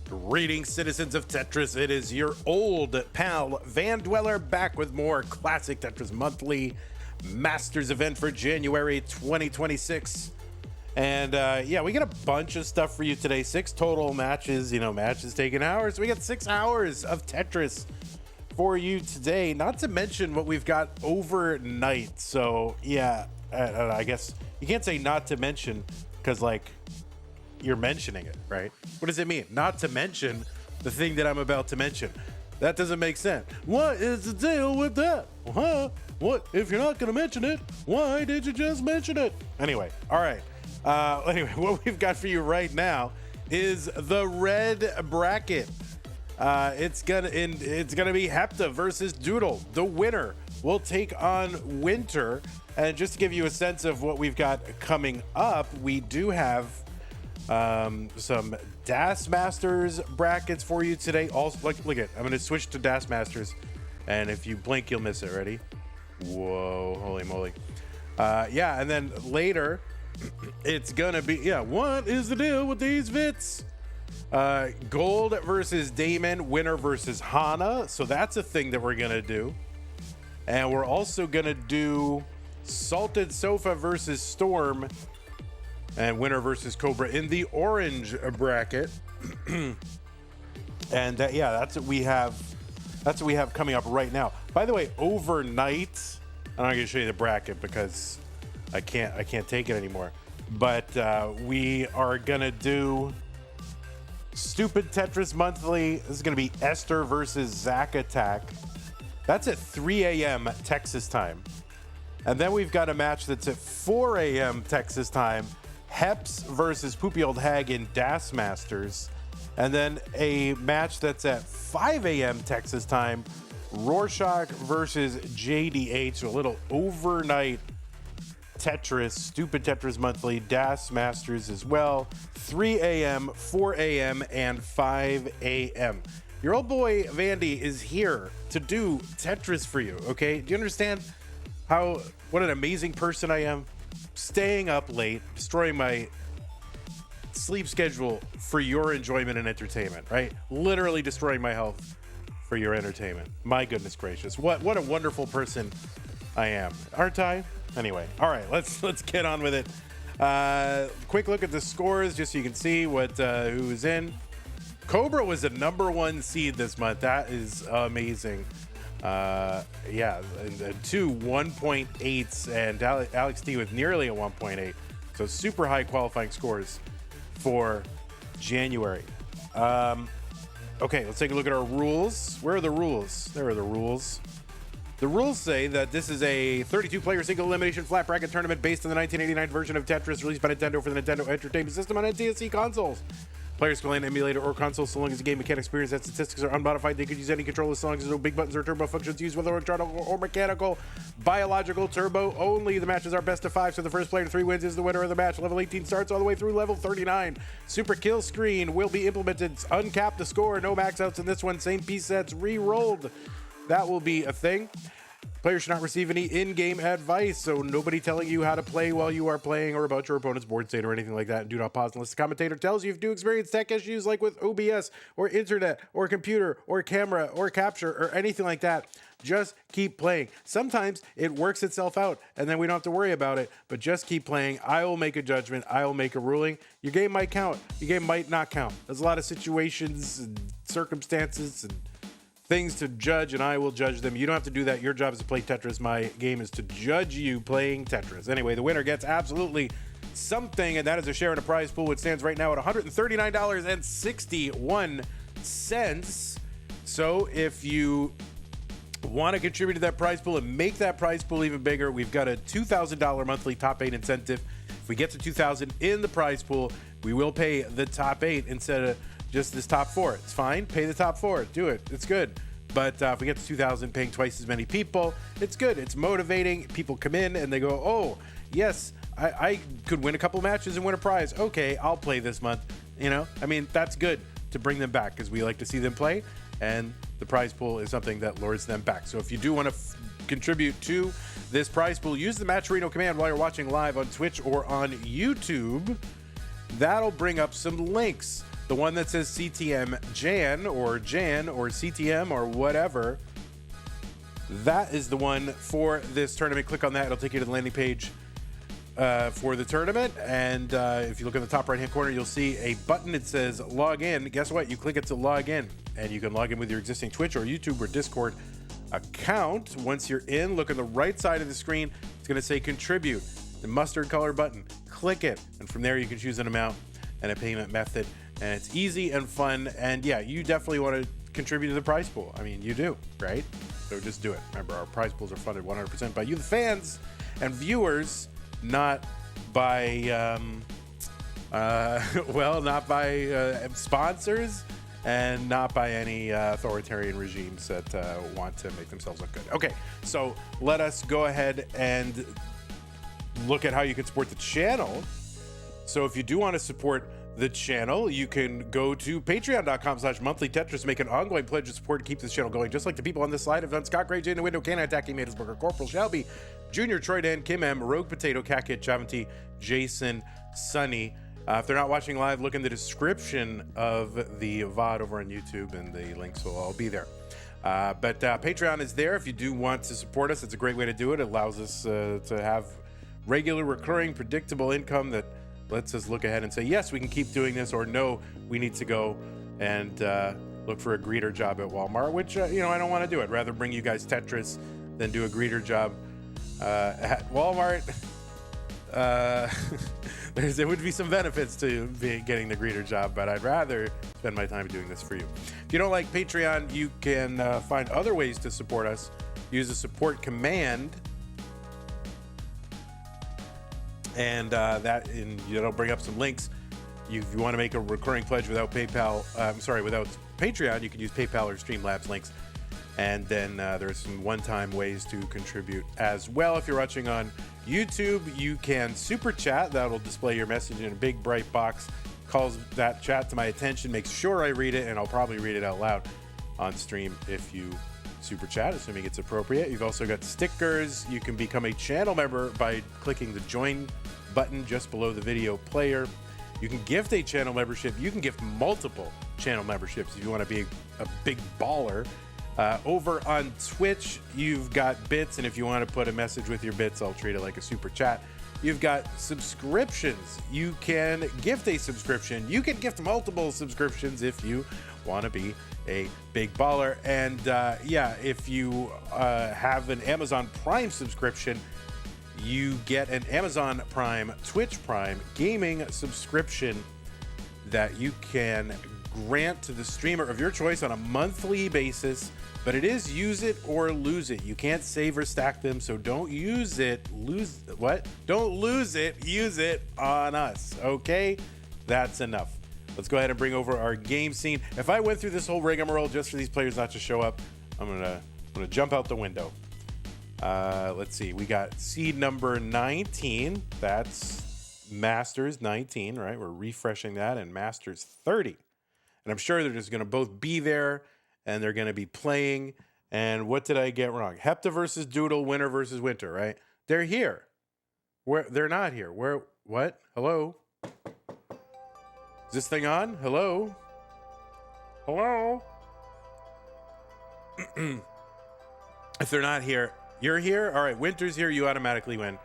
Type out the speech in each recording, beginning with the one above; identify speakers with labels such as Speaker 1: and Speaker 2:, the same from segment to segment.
Speaker 1: Greetings, citizens of Tetris. It is your old pal Van Dweller back with more classic Tetris Monthly Masters event for January 2026. And yeah, we got a bunch of stuff for you today. 6 total matches. Matches taking hours. We got 6 hours of Tetris for you today. Not to mention what we've got overnight. So yeah, I guess you can't say not to mention because you're mentioning it, right? What does it mean? Not to mention the thing that I'm about to mention. That doesn't make sense. What is the deal with that? Huh? What? If you're not going to mention it, why did you just mention it? Anyway, all right. Anyway, what we've got for you right now is the red bracket. It's gonna be Hepta versus Doodle. The winner will take on Winter. And just to give you a sense of what we've got coming up, we do have some Das Masters brackets for you today. Also, look at, I'm going to switch to Das Masters, and if you blink, you'll miss it. Ready? Whoa, holy moly. Yeah, and then later, it's going to be, what is the deal with these Vits? Gold versus Damon, winner versus Hana. So that's a thing that we're going to do. And we're also going to do Salted Sofa versus Storm, and winner versus Cobra in the orange bracket. And yeah, that's what we have. That's what we have coming up right now. By the way, overnight, I'm not going to show you the bracket because I can't take it anymore. But we are going to do Stupid Tetris Monthly. This is going to be Esther versus Zack Attack. That's at 3 a.m. Texas time. And then we've got a match that's at 4 a.m. Texas time. Heps versus Poopy Old Hag in Das Masters. And then a match that's at 5 a.m. Texas time. Rorschach versus JDH. So a little overnight Tetris, Stupid Tetris Monthly, Das Masters as well. 3 a.m., 4 a.m., and 5 a.m. Your old boy Vandy is here to do Tetris for you, okay? Do you understand what an amazing person I am? Staying up late, destroying my sleep schedule for your enjoyment and entertainment, right? Literally destroying my health for your entertainment. My goodness gracious. What a wonderful person I am. Aren't I? Anyway, all right, let's get on with it. Quick look at the scores just so you can see who's in. Cobra was the #1 seed this month. That is amazing. Yeah, and 2 1.8s, and Alex T with nearly a 1.8. So super high qualifying scores for January. Okay, let's take a look at our rules. Where are the rules? There are the rules. The rules say that this is a 32-player single elimination flat bracket tournament based on the 1989 version of Tetris released by Nintendo for the Nintendo Entertainment System on NTSC consoles. Players can play an emulator or console so long as the game mechanics, experience, and statistics are unmodified. They could use any controller as long as there's no big buttons or turbo functions used, whether electronic or mechanical. Biological turbo only. The matches are best of 5, so the first player to 3 wins is the winner of the match. Level 18 starts all the way through level 39. Super kill screen will be implemented. Uncap the score. No max outs in this one. Same piece sets re-rolled. That will be a thing. Players should not receive any in-game advice, so nobody telling you how to play while you are playing or about your opponent's board state or anything like that. And do not pause unless the commentator tells you. If you do experience tech issues like with OBS or internet or computer or camera or capture or anything like that, just keep playing. Sometimes it works itself out and then we don't have to worry about it, but just keep playing. I will make a judgment. I will make a ruling. Your game might count. Your game might not count. There's a lot of situations and circumstances and things to judge, and I will judge them. You don't have to do that. Your job is to play Tetris. My game is to judge you playing Tetris. Anyway, the winner gets absolutely something, and that is a share in a prize pool, which stands right now at $139.61. So if you want to contribute to that prize pool and make that prize pool even bigger, we've got a $2,000 monthly top 8 incentive. If we get to 2,000 in the prize pool, we will pay the top 8 instead of just this top 4. It's fine. Pay the top 4. Do it. It's good. But if we get to 2,000, paying twice as many people, it's good. It's motivating. People come in and they go, oh, yes, I could win a couple matches and win a prize. Okay, I'll play this month. I mean, that's good to bring them back because we like to see them play. And the prize pool is something that lures them back. So if you do want to contribute to this prize pool, use the Matcherino command while you're watching live on Twitch or on YouTube. That'll bring up some links The one that says CTM Jan or CTM or whatever, that is the one for this tournament. Click on that. It'll take you to the landing page for the tournament. And if you look in the top right-hand corner, you'll see a button. It says log in. Guess what? You click it to log in, and you can log in with your existing Twitch or YouTube or Discord account. Once you're in, look on the right side of the screen. It's going to say contribute, the mustard color button. Click it, and from there you can choose an amount and a payment method. And it's easy and fun. And yeah, you definitely want to contribute to the prize pool. I mean, you do, right? So just do it. Remember, our prize pools are funded 100% by you, the fans and viewers, not by, not by sponsors and not by any authoritarian regimes that want to make themselves look good. Okay, so let us go ahead and look at how you can support the channel. So if you do want to support the channel, you can go to patreon.com/monthly Tetris, make an ongoing pledge of support to keep this channel going, just like the people on this slide have done. Scott Gray, Jane the Window, Canine Attacking, Matesburger, Corporal Shelby, Junior, Troy Dan, Kim M, Rogue Potato, Cat Javanti, Jason, Sunny. If they're not watching live, look in the description of the VOD over on YouTube, and the links will all be there. But Patreon is there if you do want to support us. It's a great way to do it. It allows us to have regular, recurring, predictable income that lets us look ahead and say, yes, we can keep doing this, or no, we need to go and look for a greeter job at Walmart, which, I don't want to do. I'd rather bring you guys Tetris than do a greeter job at Walmart. There would be some benefits to getting the greeter job, but I'd rather spend my time doing this for you. If you don't like Patreon, you can find other ways to support us. Use the support command, and it'll bring up some links. If you want to make a recurring pledge without without Patreon, you can use PayPal or Streamlabs links. And then there's some one-time ways to contribute as well. If you're watching on YouTube, you can super chat. That'll display your message in a big bright box, calls that chat to my attention, makes sure I read it, and I'll probably read it out loud on stream if you super chat, assuming it's appropriate. You've also got stickers. You can become a channel member by clicking the join button just below the video player. You can gift a channel membership. You can gift multiple channel memberships if you want to be a big baller. Over on Twitch, you've got bits, and if you want to put a message with your bits, I'll treat it like a super chat. You've got subscriptions. You can gift a subscription. You can gift multiple subscriptions if you want to be a big baller. And if you have an Amazon Prime subscription, you get an Amazon Prime, Twitch Prime gaming subscription that you can grant to the streamer of your choice on a monthly basis. But it is use it or lose it. You can't save or stack them, so don't use it. Don't lose it. Use it on us, okay? That's enough. Let's go ahead and bring over our game scene. If I went through this whole rigmarole just for these players not to show up, I'm gonna jump out the window. Let's see. We got seed number 19. That's Masters 19, right? We're refreshing that, and Masters 30. And I'm sure they're just going to both be there, and they're going to be playing. And what did I get wrong? Hepta versus Doodle, winter versus winter, right? They're here. They're not here. What? Hello? Is this thing on? Hello? Hello? If they're not here, you're here? All right, winter's here. You automatically win.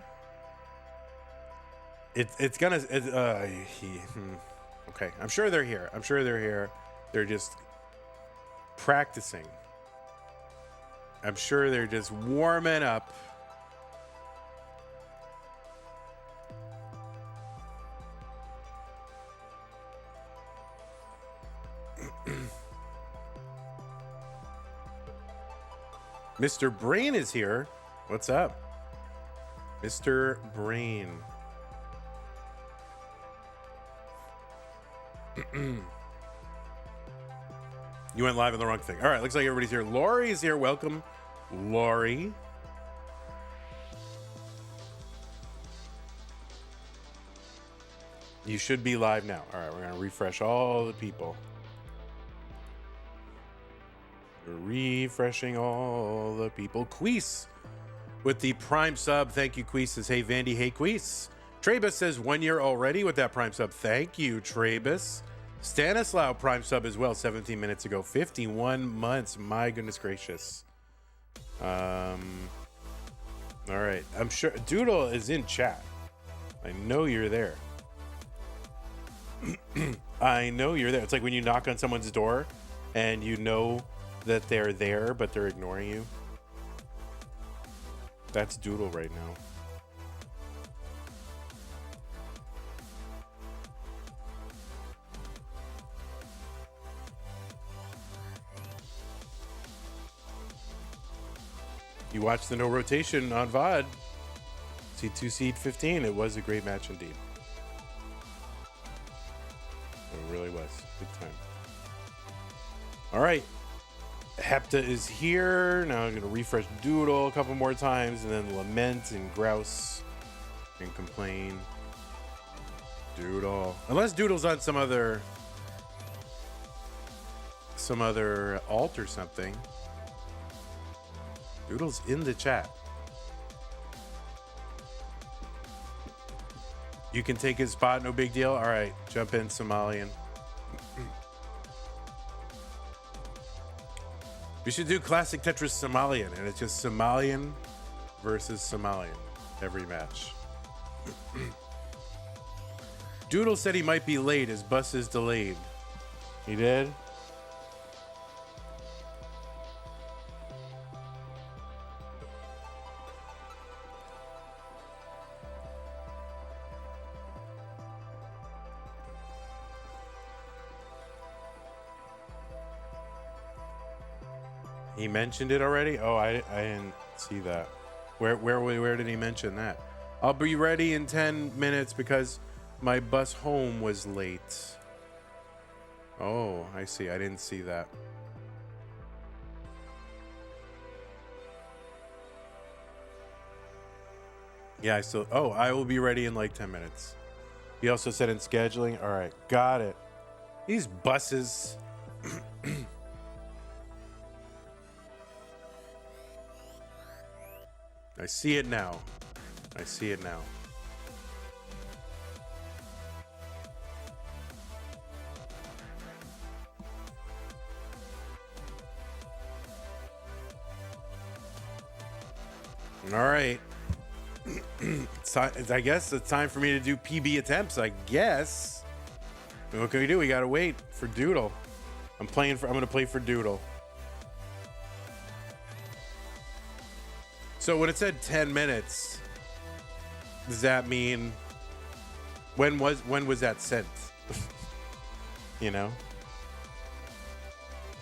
Speaker 1: Okay, I'm sure they're here. They're just practicing. I'm sure they're just warming up. Mr. Brain is here. What's up? Mr. Brain. You went live on the wrong thing. All right, looks like everybody's here. Lori is here. Welcome, Lori. You should be live now. All right, we're going to refresh all the people. We're refreshing all the people. Queese with the Prime sub. Thank you, Queese. Says, hey, Vandy. Hey, Queese. Trebus says 1 year already with that Prime sub. Thank you, Trebus. Stanislaw Prime sub as well, 17 minutes ago. 51 months. My goodness gracious. All right. I'm sure Doodle is in chat. I know you're there. I know you're there. It's like when you knock on someone's door and you know that they're there, but they're ignoring you. That's Doodle right now. You watched the no rotation on VOD. C2 Seed 15. It was a great match indeed. It really was. Good time. All right. Hepta is here. Now I'm going to refresh Doodle a couple more times and then lament and grouse and complain. Doodle. Unless Doodle's on some other alt or something. Doodle's in the chat. You can take his spot, no big deal. All right, jump in, Somalian. We should do classic Tetris Somalian, and it's just Somalian versus Somalian every match. Doodle said he might be late. His bus is delayed. He did? He mentioned it already? Oh, I didn't see that. Where did he mention that? I'll be ready in 10 minutes because my bus home was late. Oh, I see. I didn't see that. Yeah, I will be ready in like 10 minutes. He also said in scheduling. All right, got it. These buses. I see it now. I see it now. All right. I guess it's time for me to do PB attempts, I guess. What can we do? We gotta wait for Doodle. I'm gonna play for Doodle. So when it said 10 minutes, does that mean when was that sent? You know?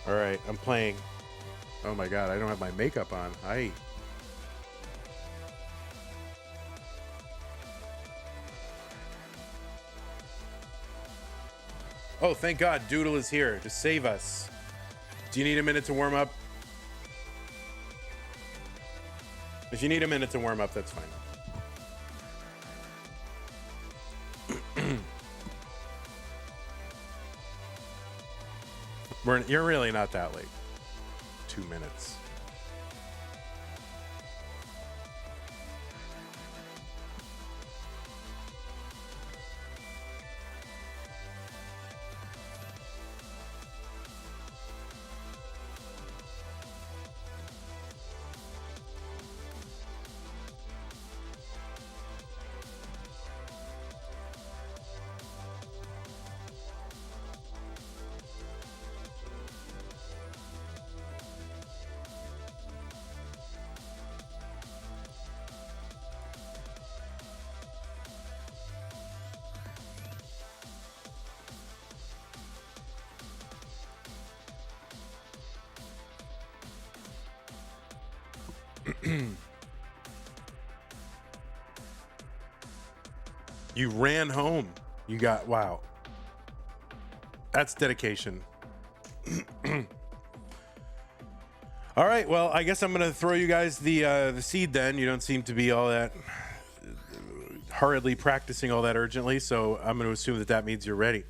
Speaker 1: All right, I'm playing. Oh my God, I don't have my makeup on. Hi. Oh, thank God, Doodle is here to save us. Do you need a minute to warm up? If you need a minute to warm up, that's fine. You're really not that late. 2 minutes. You ran home. You got, wow. That's dedication. All right, well, I guess I'm going to throw you guys the seed then. You don't seem to be all that hurriedly practicing all that urgently, so I'm going to assume that means you're ready.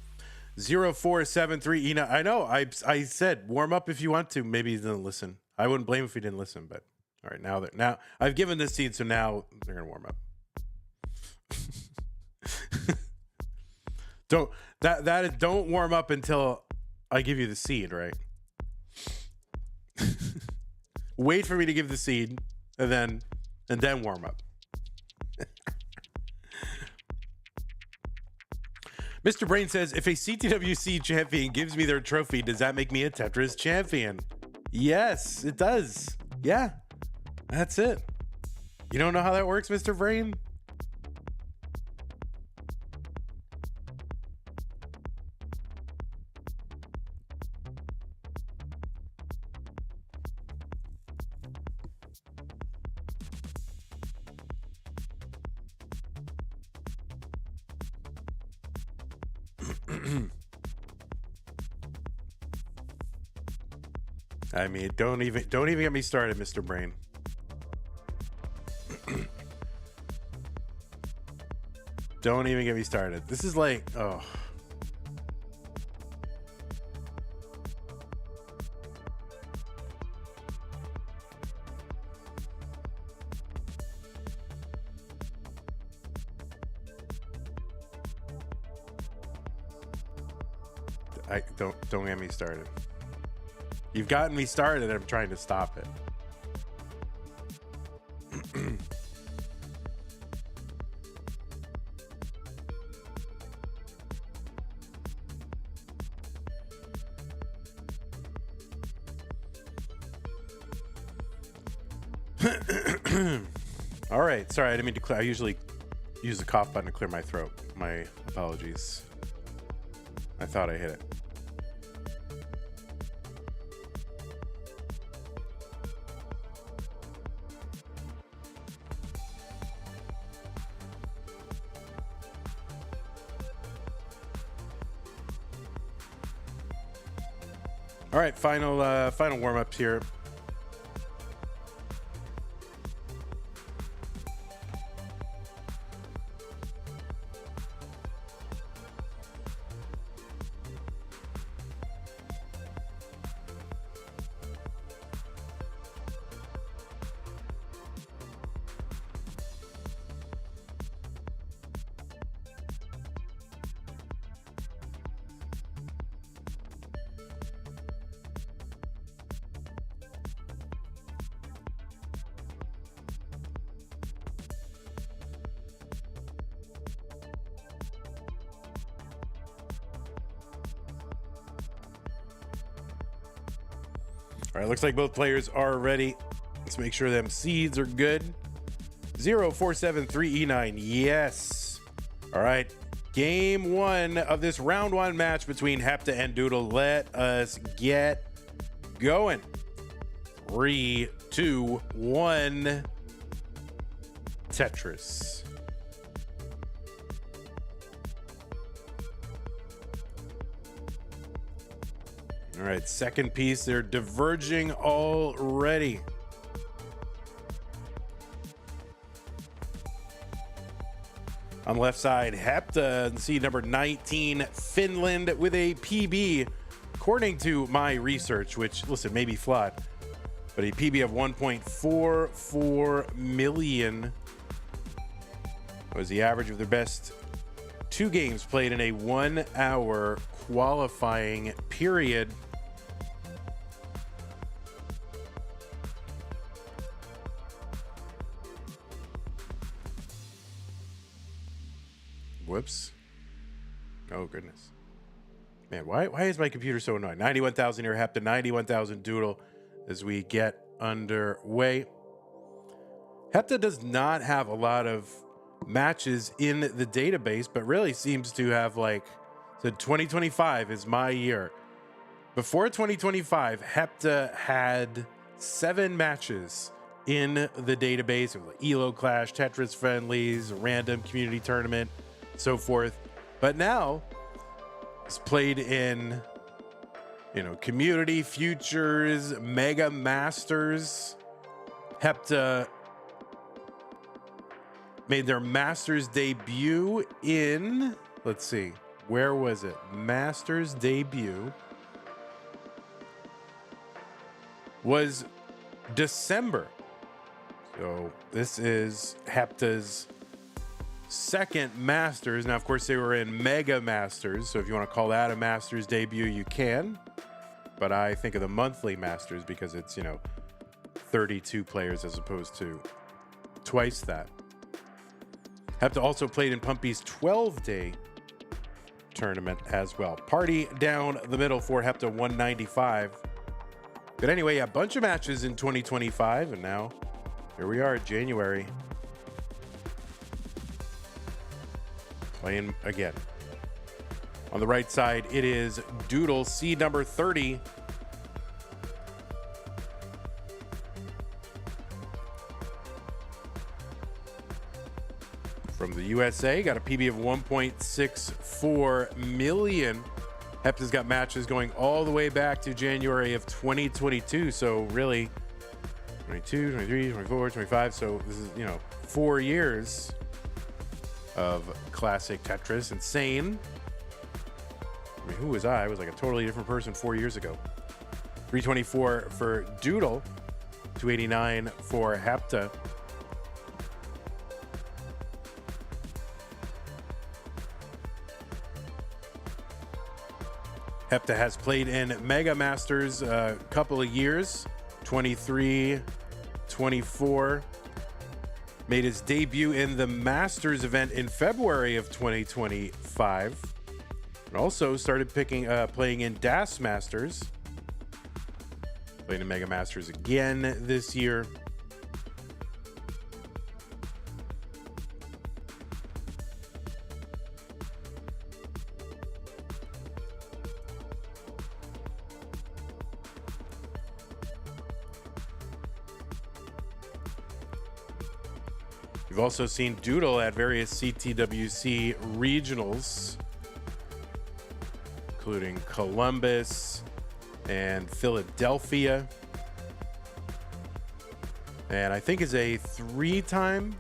Speaker 1: 0473 Ina. I know, I said warm up if you want to. Maybe you didn't listen. I wouldn't blame if you didn't listen, but all right, now I've given this seed, so now they're going to warm up. That is, don't warm up until I give you the seed, right? Wait for me to give the seed, and then warm up. Mr. Brain says, if a CTWC champion gives me their trophy, does that make me a Tetris champion? Yes, it does. Yeah, that's it. You don't know how that works, Mr. Brain? I mean, don't even get me started, Mr. Brain. Don't even get me started. This is like, oh. Don't get me started. You've gotten me started. I'm trying to stop it. All right. Sorry, I didn't mean to clear. I usually use the cough button to clear my throat. My apologies. I thought I hit it. All right, final warm-ups here. All right, looks like both players are ready. Let's make sure them seeds are good. 0473E9, yes. All right, game one of this round one match between Hepta and Doodle. Let us get going. 3, 2, 1. Tetris. All right, second piece. They're diverging already. On the left side, Hepta, seed number 19, Finland, with a PB, according to my research, which, listen, may be flawed, but a PB of 1.44 million was the average of their best 2 games played in a 1-hour qualifying period. Whoops. Oh, goodness. Man, why is my computer so annoying? 91,000 here, Hepta, 91,000 Doodle as we get underway. Hepta does not have a lot of matches in the database, but really seems to have, like, so 2025 is my year. Before 2025, Hepta had 7 matches in the database. Elo Clash, Tetris Friendlies, random community tournament, so forth. But now it's played in, community, futures, mega masters. Hepta made their masters debut in, let's see, where was it? Masters debut was December. So this is Hepta's second Masters. Now, of course, they were in Mega Masters, so if you want to call that a Masters debut, you can. But I think of the monthly Masters because it's, 32 players as opposed to twice that. Hepta also played in Pumpy's 12-day tournament as well. Party down the middle for Hepta 195. But anyway, a bunch of matches in 2025, and now here we are, January. Playing again. On the right side, it is Doodle, seed number 30. From the USA, got a PB of 1.64 million. Hepta's got matches going all the way back to January of 2022. So really, 22, 23, 24, 25. So this is, 4 years of classic Tetris. Insane. I mean, who was I? I was like a totally different person 4 years ago. 324 for Doodle, 289 for Hepta. Hepta has played in Mega Masters a couple of years, 23, 24. Made his debut in the Masters event in February of 2025. And also started playing in DAS Masters. Playing in Mega Masters again this year. We've also seen Doodle at various CTWC regionals, including Columbus and Philadelphia. And I think is a 3-time,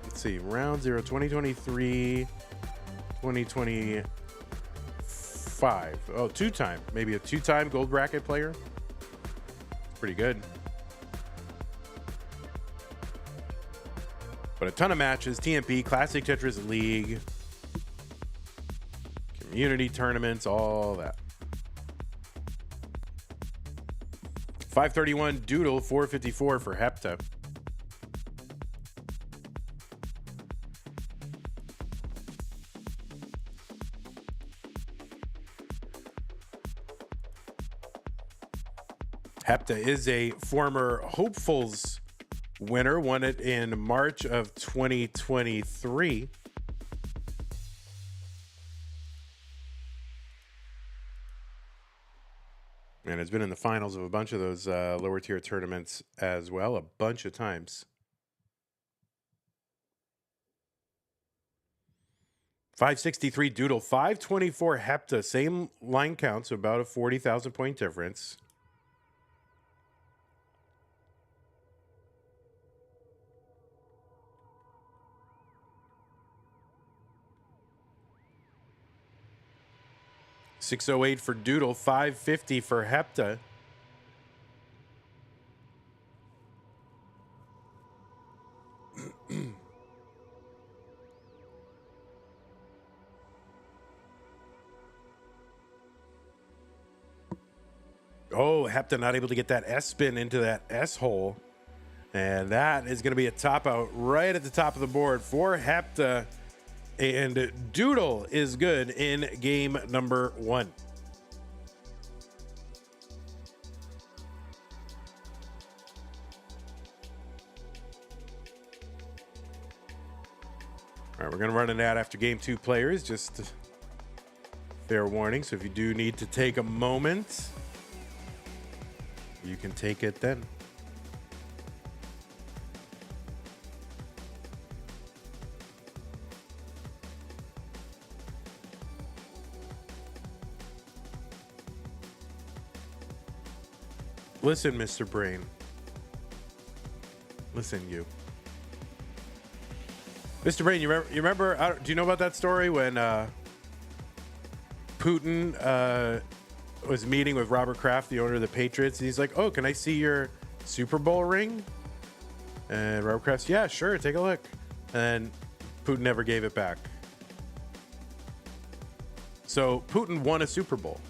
Speaker 1: let's see, round 0, 2023, 2025. Oh, 2-time, maybe a 2-time gold bracket player. Pretty good. But a ton of matches, TMP, Classic Tetris League, community tournaments, all that. 531 Doodle, 454 for Hepta. Hepta is a former Hopefuls winner, won it in March of 2023. And has been in the finals of a bunch of those lower tier tournaments as well, a bunch of times. 563 Doodle, 524 Hepta, same line count, so about a 40,000 point difference. $608 for Doodle, $550 for Hepta. Oh, Hepta not able to get that S spin into that S hole. And that is going to be a top out right at the top of the board for Hepta. And Doodle is good in game number 1. All right, we're going to run an ad after game 2 players, just fair warning. So if you do need to take a moment, you can take it then. Listen, Mr. Brain. Listen, you. Mr. Brain, you remember do you know about that story when Putin was meeting with Robert Kraft, the owner of the Patriots? And he's like, oh, can I see your Super Bowl ring? And Robert Kraft's, yeah, sure, take a look. And Putin never gave it back. So Putin won a Super Bowl.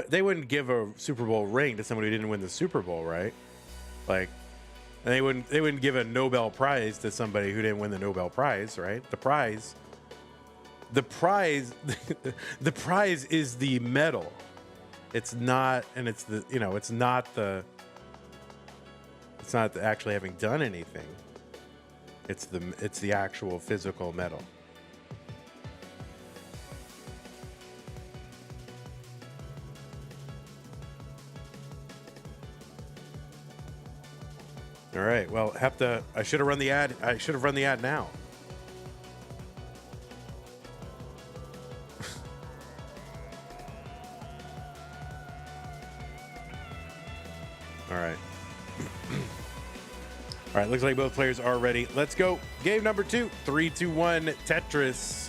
Speaker 1: They wouldn't give a Super Bowl ring to somebody who didn't win the Super Bowl, right? Like, and they wouldn't give a Nobel Prize to somebody who didn't win the Nobel Prize, right? The prize the prize is the medal. It's not, and it's the, you know, it's not the actually having done anything. It's the actual physical medal. All right. Well, Hepta, I should have run the ad. I should have run the ad now. All right. All right. Looks like both players are ready. Let's go. Game number 2. 3, 2, 1. Tetris.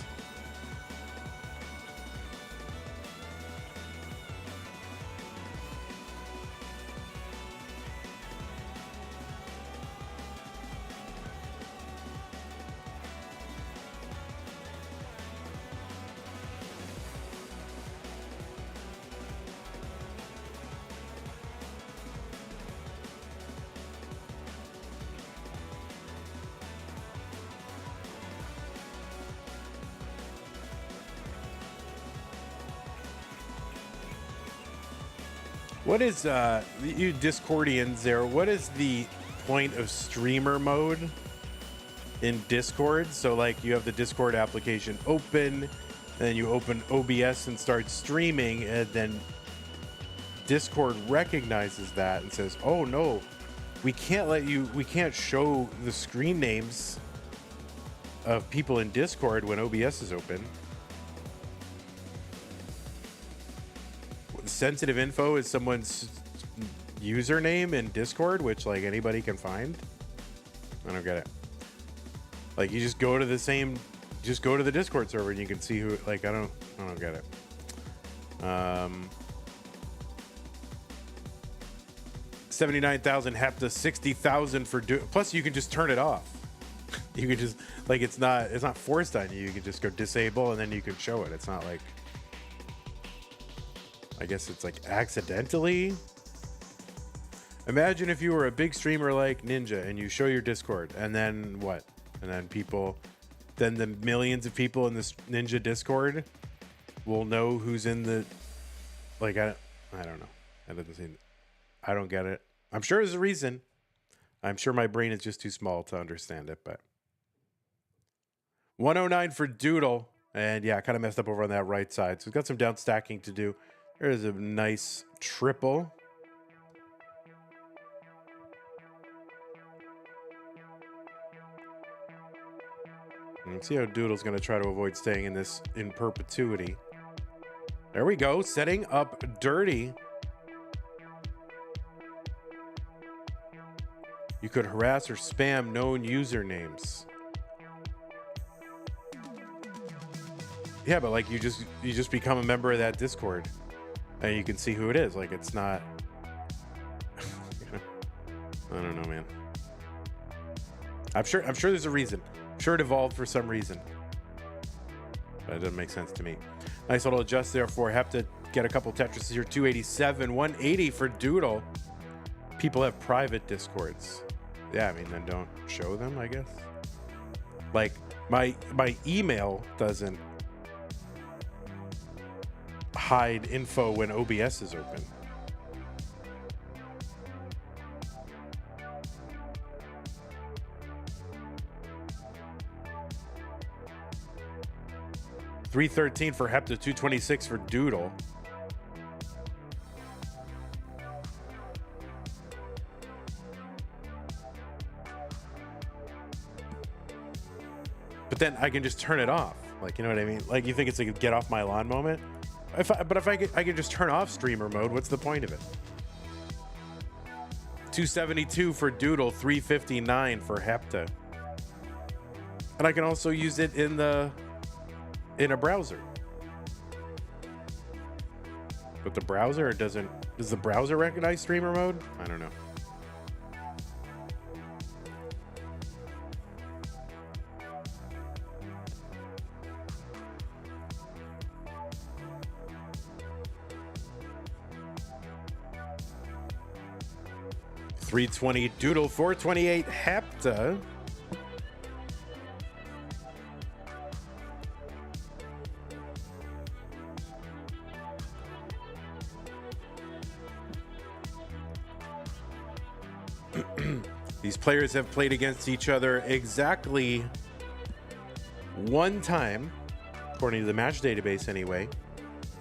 Speaker 1: What is, you Discordians there, what is the point of streamer mode in Discord? So, like, you have the Discord application open, then you open OBS and start streaming, and then Discord recognizes that and says, oh, no, we can't show the screen names of people in Discord when OBS is open. Sensitive info is someone's username in Discord, which like anybody can find. I don't get it. Like, you just go to the Discord server and you can see who, like, I don't get it. 79,000 Hepta, 60,000 for plus you can just turn it off. You can just, like, it's not forced on you. You can just go disable and then you can show it. It's not like, I guess it's like accidentally. Imagine if you were a big streamer like Ninja and you show your Discord, and then what? And then the millions of people in this Ninja Discord will know who's in the, like, I don't know. That doesn't seem, I don't get it. I'm sure there's a reason. I'm sure my brain is just too small to understand it, but 109 for Doodle. And yeah, I kind of messed up over on that right side. So we've got some down stacking to do. There's a nice triple. And let's see how Doodle's going to try to avoid staying in this in perpetuity. There we go. Setting up dirty. You could harass or spam known usernames. Yeah, but like you just become a member of that Discord. And you can see who it is. Like, it's not. I don't know, man. I'm sure there's a reason. I'm sure it evolved for some reason. But it doesn't make sense to me. Nice little adjust there for Hepta. Get a couple Tetris here. 287, 180 for Doodle. People have private Discords. Yeah, I mean, then don't show them, I guess. Like, my email doesn't hide info when OBS is open. $313 for Hepta, $226 for Doodle. But then I can just turn it off. Like, you know what I mean? Like, you think it's like a get off my lawn moment? If I can just turn off streamer mode, what's the point of it? $272 for Doodle, $359 for Hepta. And I can also use it in a browser. But the browser doesn't. Does the browser recognize streamer mode? I don't know. $320 Doodle, $428 Hepta. These players have played against each other exactly one time, according to the match database anyway.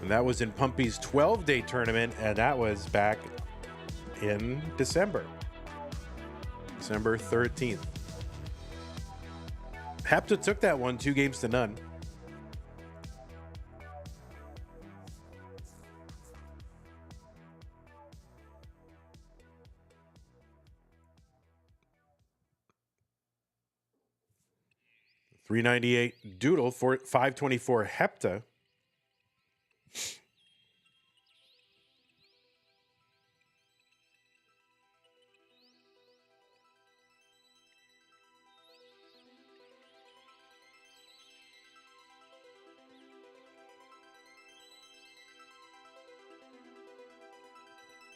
Speaker 1: And that was in Pumpy's 12-day tournament, and that was back in December 13th. Hepta took that one 2-0. $398 Doodle, for $524 Hepta.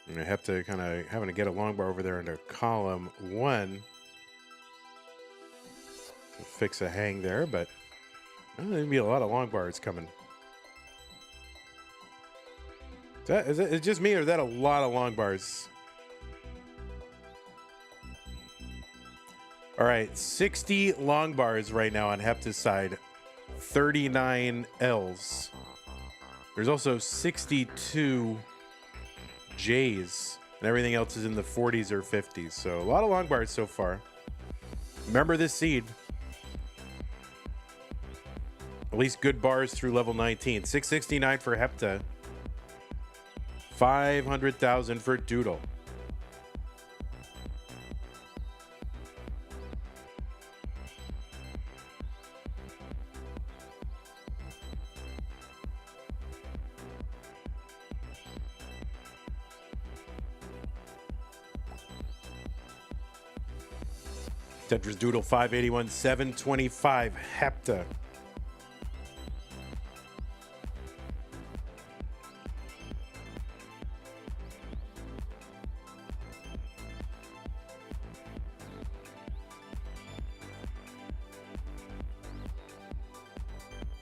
Speaker 1: And I have to kind of having to get a long bar over there into column 1 to fix a hang there, but there's going to be a lot of long bars coming. Is it just me, or is that a lot of long bars? All right, 60 long bars right now on Hepta's side, 39 L's. There's also 62 J's, and everything else is in the 40s or 50s. So a lot of long bars so far. Remember this seed. At least good bars through level 19. 669 for Hepta. 500,000 for Doodle. Tetris Doodle 581, 725 Hepta.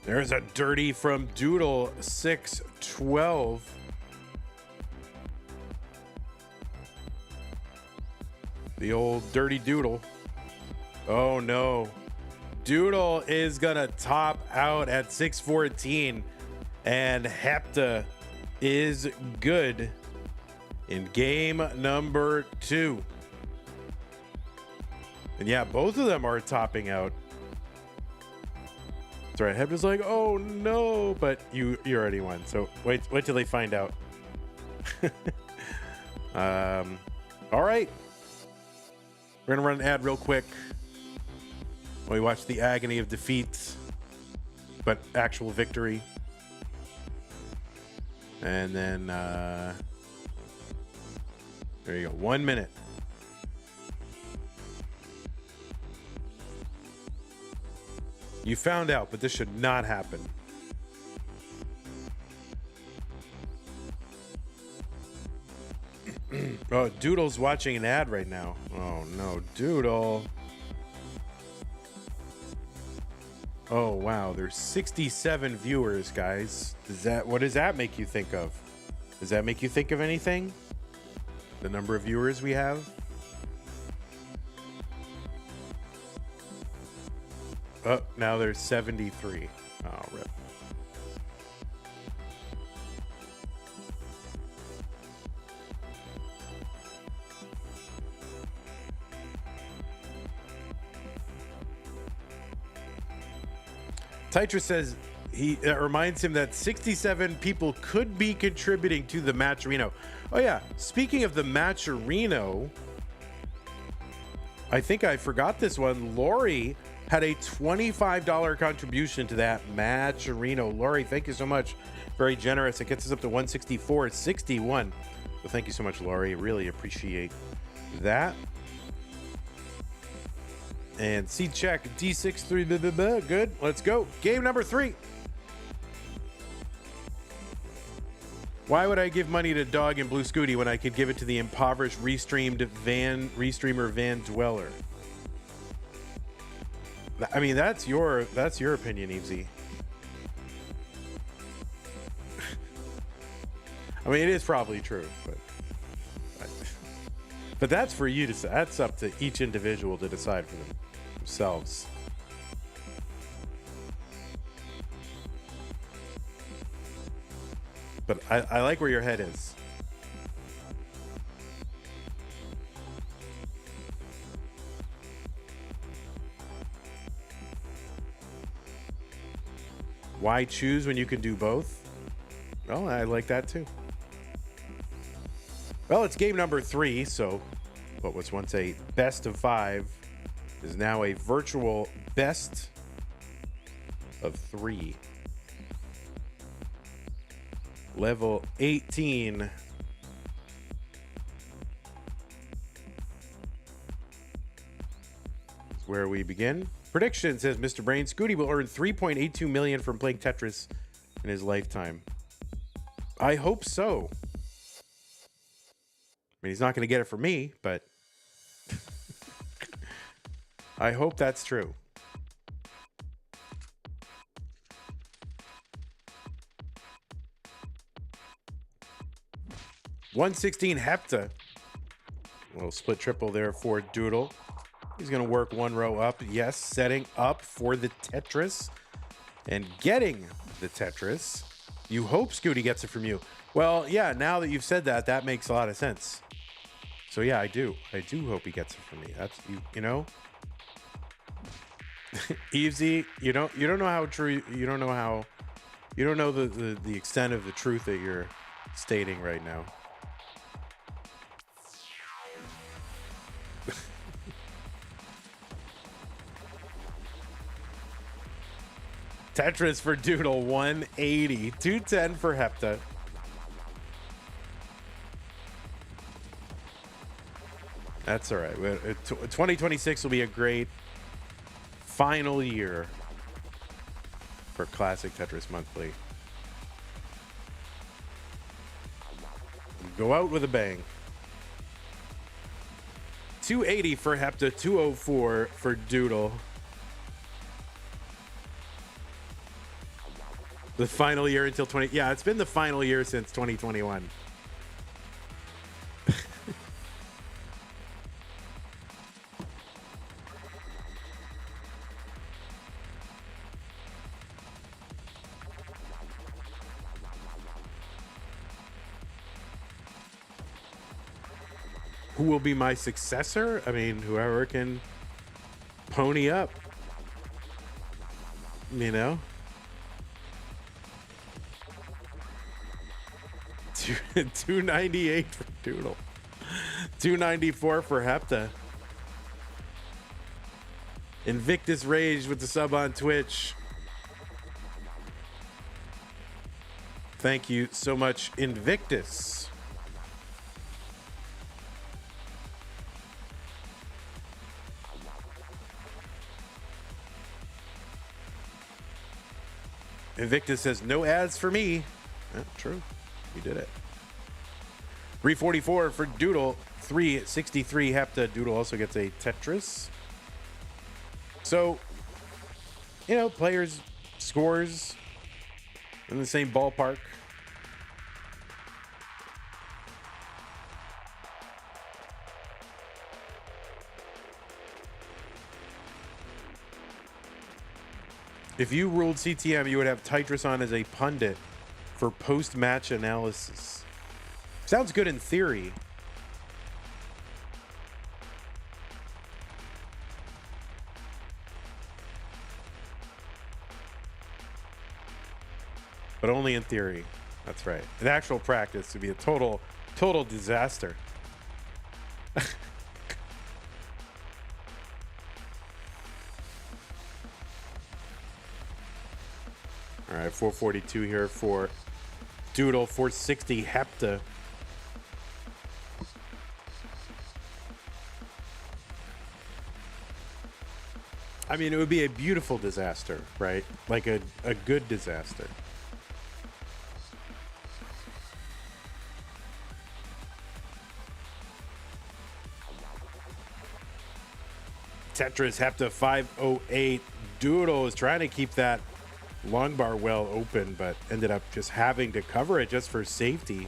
Speaker 1: There's a dirty from Doodle, 612. The old dirty Doodle. Oh no. Doodle is gonna top out at 614, and Hepta is good in game number 2. And yeah, both of them are topping out. That's right. Hepta's like, oh no, but you already won. So wait till they find out. All right. We're gonna run an ad real quick. We watch the agony of defeat, but actual victory. And then, there you go. 1 minute. You found out, but this should not happen. Oh, Doodle's watching an ad right now. Oh no, Doodle. Oh wow, there's 67 viewers, guys. What does that make you think of? Does that make you think of anything? The number of viewers we have? Oh, now there's 73. Oh, rip. Tetris says that reminds him that 67 people could be contributing to the Matcherino. Oh yeah, speaking of the Matcherino, I think I forgot this one. Lori had a $25 contribution to that matcherino. Lori, thank you so much. Very generous. It gets us up to 164.61. So thank you so much, Lori. Really appreciate that. And C check D63. Good. Let's go. Game number 3. Why would I give money to Dog and Blue Scooty when I could give it to the impoverished restreamer Van Dweller? I mean, that's your opinion, Evesy. I mean, it is probably true, but that's for you to say. That's up to each individual to decide for themselves. But I like where your head is. Why choose when you can do both? Well, I like that too. Well, it's game number 3, so what was once a best of 5 is now a virtual best of 3. Level 18. Is where we begin. Prediction, says Mr. Brain. Scooty will earn $3.82 million from playing Tetris in his lifetime. I hope so. I mean, he's not going to get it from me, but I hope that's true. $116 Hepta. A little split triple there for Doodle. He's going to work one row up. Yes, setting up for the Tetris and getting the Tetris. You hope Scooty gets it from you. Well, yeah, now that you've said that, that makes a lot of sense. So yeah, I do hope he gets it from me. That's you know. Evesy, you don't know how true, you don't know the extent of the truth that you're stating right now. Tetris for Doodle, 180. 210 for Hepta. That's all right. 2026 will be a great final year for Classic Tetris Monthly. Go out with a bang. 280 for Hepta, 204 for Doodle. The final year until 20. Yeah, it's been the final year since 2021. Who will be my successor? I mean, whoever can pony up. You know? 298 for Doodle. 294 for Hepta. Invictus Rage with the sub on Twitch. Thank you so much, Invictus. Invictus says, no ads for me. Yeah, true. You did it. 344 for Doodle. 363 Hepta. Doodle also gets a Tetris. So, you know, players' scores in the same ballpark. If you ruled CTM, you would have Tetris on as a pundit for post-match analysis. Sounds good in theory. But only in theory. That's right. In actual practice, would be a total disaster. right, 442 here for Doodle, 460 Hepta. I mean, it would be a beautiful disaster, right? Like a good disaster. Tetris Hepta 508. Doodle is trying to keep that long bar well open, but ended up just having to cover it just for safety.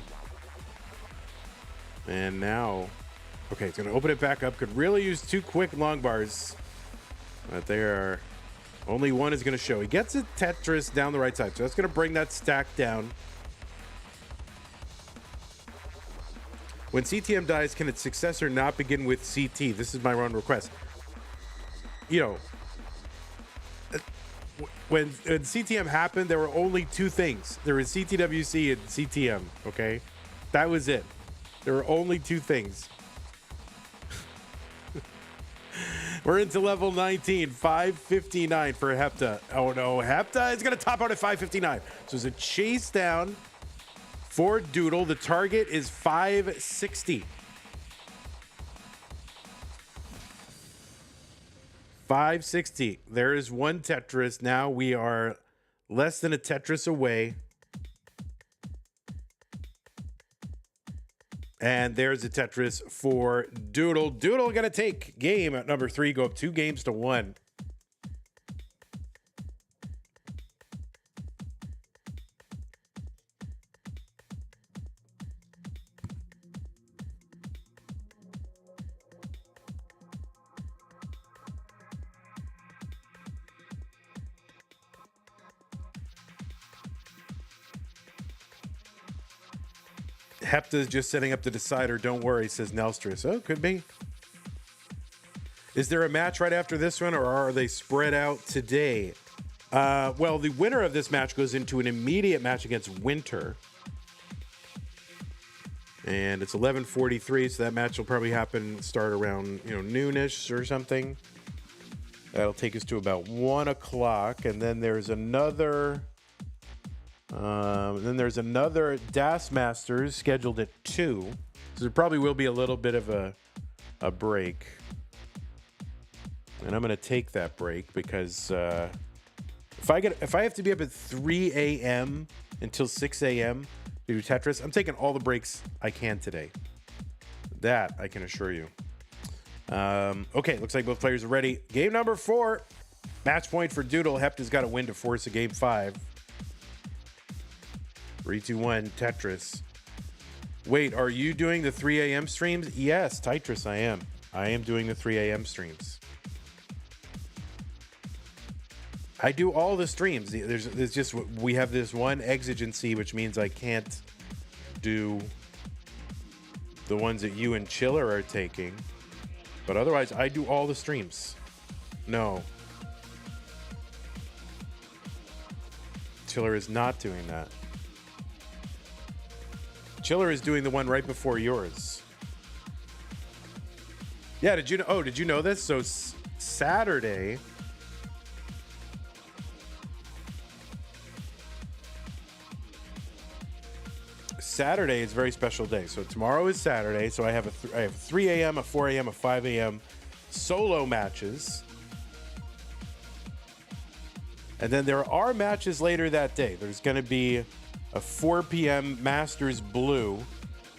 Speaker 1: And now, okay, it's going to open it back up. Could really use 2 quick long bars, but only one is going to show. He gets a Tetris down the right side, so that's going to bring that stack down. When CTM dies, can its successor not begin with CT? This is my run request. You know, when CTM happened, there were only 2 things. There was CTWC and CTM, okay? That was it. There were only 2 things. We're into level 19, 559 for Hepta. Oh no, Hepta is going to top out at 559. So it's a chase down for Doodle. The target is 560. 560. There is one Tetris. Now we are less than a Tetris away. And there's a Tetris for Doodle. Doodle going to take game at number 3, go up 2 games to 1. Hepta's just setting up the decider. Don't worry, says Nelstress. Oh, could be. Is there a match right after this one, or are they spread out today? Well, the winner of this match goes into an immediate match against Winter. And it's 11:43, so that match will probably start around, noonish or something. That'll take us to about 1 o'clock, and then there's another Das Masters scheduled at 2. So there probably will be a little bit of a break. And I'm going to take that break because if I have to be up at 3 a.m. until 6 a.m. to do Tetris, I'm taking all the breaks I can today. That I can assure you. Okay, looks like both players are ready. Game number 4. Match point for Doodle. Hepta's got to win to force a game 5. 3, 2, 1, Tetris. Wait, are you doing the 3 a.m. streams? Yes, Tetris, I am. I am doing the 3 a.m. streams. I do all the streams. There's just, we have this one exigency, which means I can't do the ones that you and Chiller are taking. But otherwise, I do all the streams. No. Chiller is not doing that. Chiller is doing the one right before yours. Yeah, did you know? Oh, did you know this? So Saturday. Saturday is a very special day. So tomorrow is Saturday. So I have a 3 a.m., a 4 a.m., a 5 a.m. solo matches. And then there are matches later that day. There's going to be a 4 p.m. Masters Blue,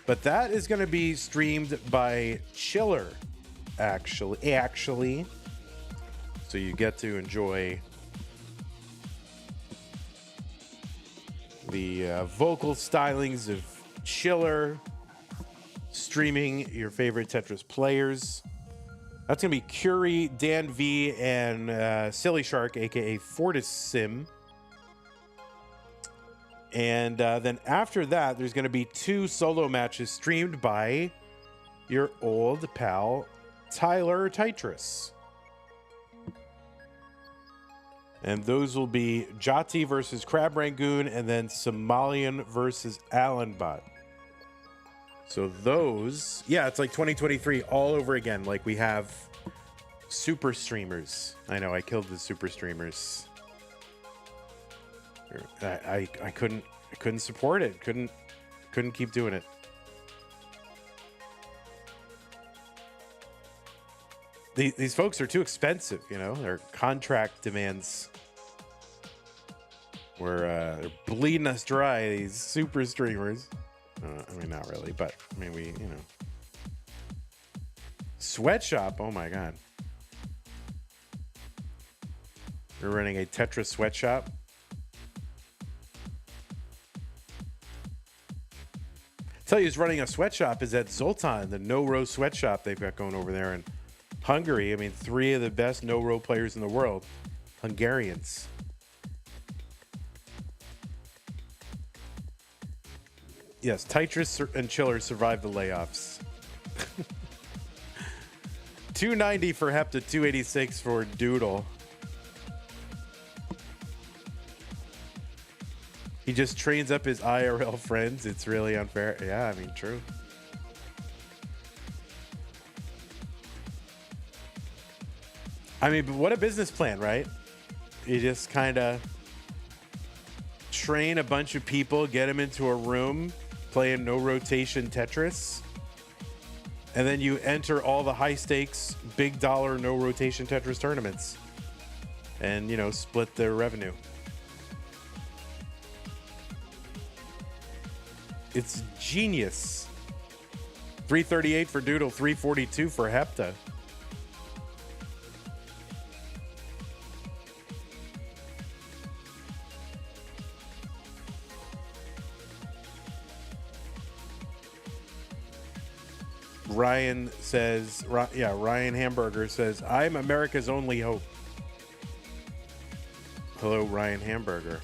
Speaker 1: but that is going to be streamed by Chiller, actually. So you get to enjoy the vocal stylings of Chiller streaming your favorite Tetris players. That's going to be Curie, Dan V, and Silly Shark, aka Fortis Sim. And then after that, there's going to be 2 solo matches streamed by your old pal, Tyler Tetris. And those will be Jati versus Crab Rangoon, and then Somalian versus Allenbot. So those, yeah, it's like 2023 all over again. Like we have super streamers. I know, I killed the super streamers. I couldn't support it. Couldn't keep doing it. These folks are too expensive, you know. Their contract demands were they're bleeding us dry. These super streamers. I mean, not really, but I mean, we, you know. Sweatshop. Oh my god. We're running a Tetris sweatshop. Tell you who's running a sweatshop is at Zoltan, the no-row sweatshop they've got going over there in Hungary. I mean, 3 of the best no-row players in the world, Hungarians. Yes, Tetris and Chiller survived the layoffs. 290 for Hepta, 286 for Doodle. He just trains up his IRL friends. It's really unfair. Yeah, I mean, true. I mean, but what a business plan, right? You just kind of train a bunch of people, get them into a room, playing no rotation Tetris, and then you enter all the high stakes, big dollar, no rotation Tetris tournaments, and, you know, split their revenue. It's genius. 338 for Doodle, 342 for Hepta. Ryan says, Ryan Hamburger says, I'm America's only hope. Hello, Ryan Hamburger.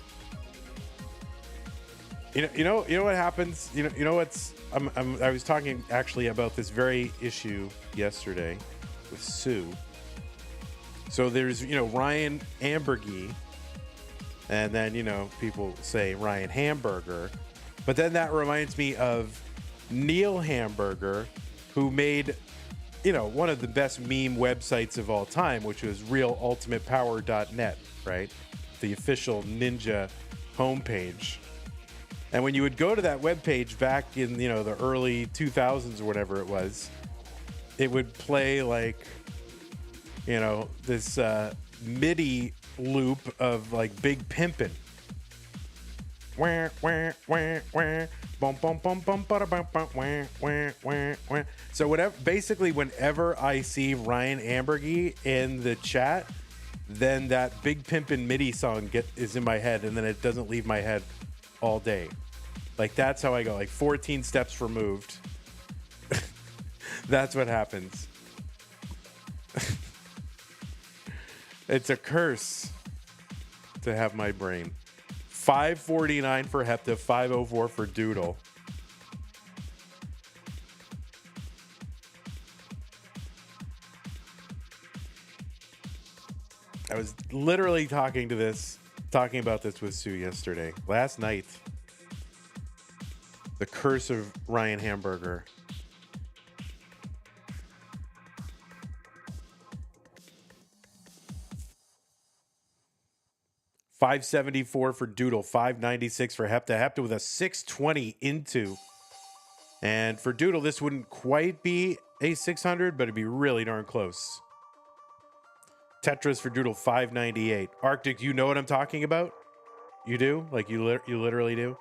Speaker 1: You know what happens? You know what's? I was talking actually about this very issue yesterday with Sue. So there's, you know, Ryan Hamburgy, and then, you know, people say Ryan Hamburger, but then that reminds me of Neil Hamburger, who made, you know, one of the best meme websites of all time, which was realultimatepower.net, right? The official Ninja homepage. And when you would go to that webpage back in, you know, the early 2000s or whatever it was, it would play like, you know, this MIDI loop of like Big Pimpin'. So basically whenever I see Ryan Ambergy in the chat, then that Big Pimpin' MIDI song is in my head, and then it doesn't leave my head all day. Like, that's how I go, like 14 steps removed. That's what happens. It's a curse to have my brain. 549 for Hepta, 504 for Doodle. I was literally talking about this with Sue yesterday. Last night. The curse of Ryan Hamburger. $574 for Doodle, $596 for Hepta. Hepta with a 620 into. And for Doodle, this wouldn't quite be a 600, but it'd be really darn close. Tetris for Doodle, $598. Arctic, you know what I'm talking about? You do? Like, you literally do?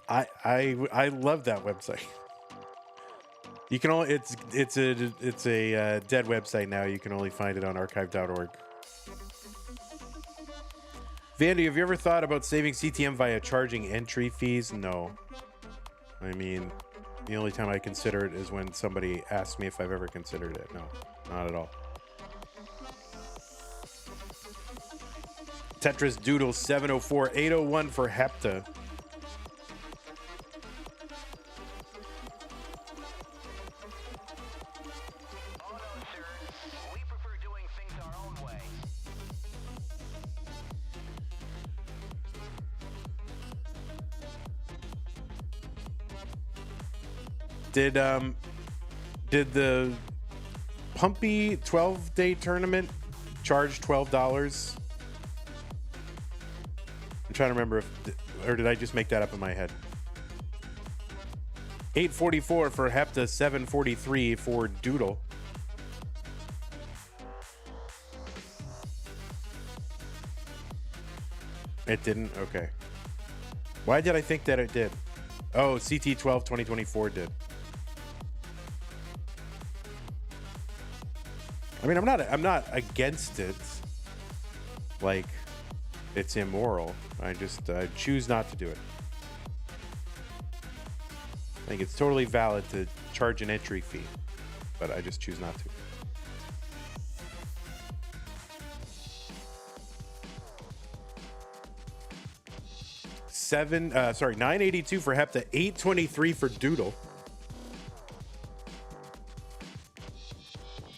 Speaker 1: I love that website. You can only it's a dead website now. You can only find it on archive.org. Vandy, have you ever thought about saving CTM via charging entry fees? No. I mean, the only time I consider it is when somebody asks me if I've ever considered it. No, not at all. Tetris Doodle 704, 801 for Hepta. Did the Pumpy 12-day tournament charge $12? I'm trying to remember or did I just make that up in my head? $8.44 for Hepta, $7.43 for Doodle. It didn't? Okay. Why did I think that it did? Oh, CT12 2024 did. I mean, I'm not against it. Like, it's immoral. I just choose not to do it. I think it's totally valid to charge an entry fee, but I just choose not to. $9.82 for Hepta, $8.23 for Doodle.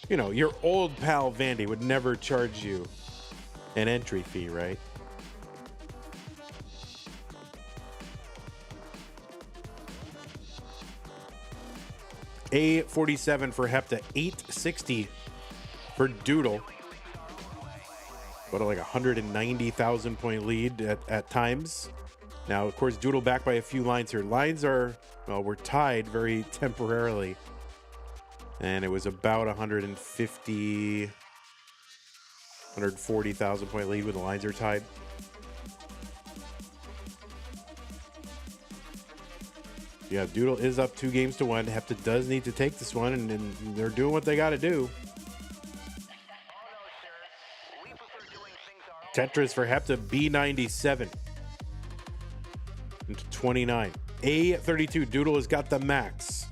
Speaker 1: You know, your old pal Vandy would never charge you an entry fee, right? $8.47 for Hepta, $8.60 for Doodle. What, like 190,000 point lead at times. Now, of course, Doodle back by a few lines here. Lines are, well, we're tied very temporarily. And it was about 140,000 point lead when the lines are tied. Yeah, Doodle is up 2-1. Hepta does need to take this one, and they're doing what they got to do. Tetris for Hepta, B97 into 29. A32, Doodle has got the max.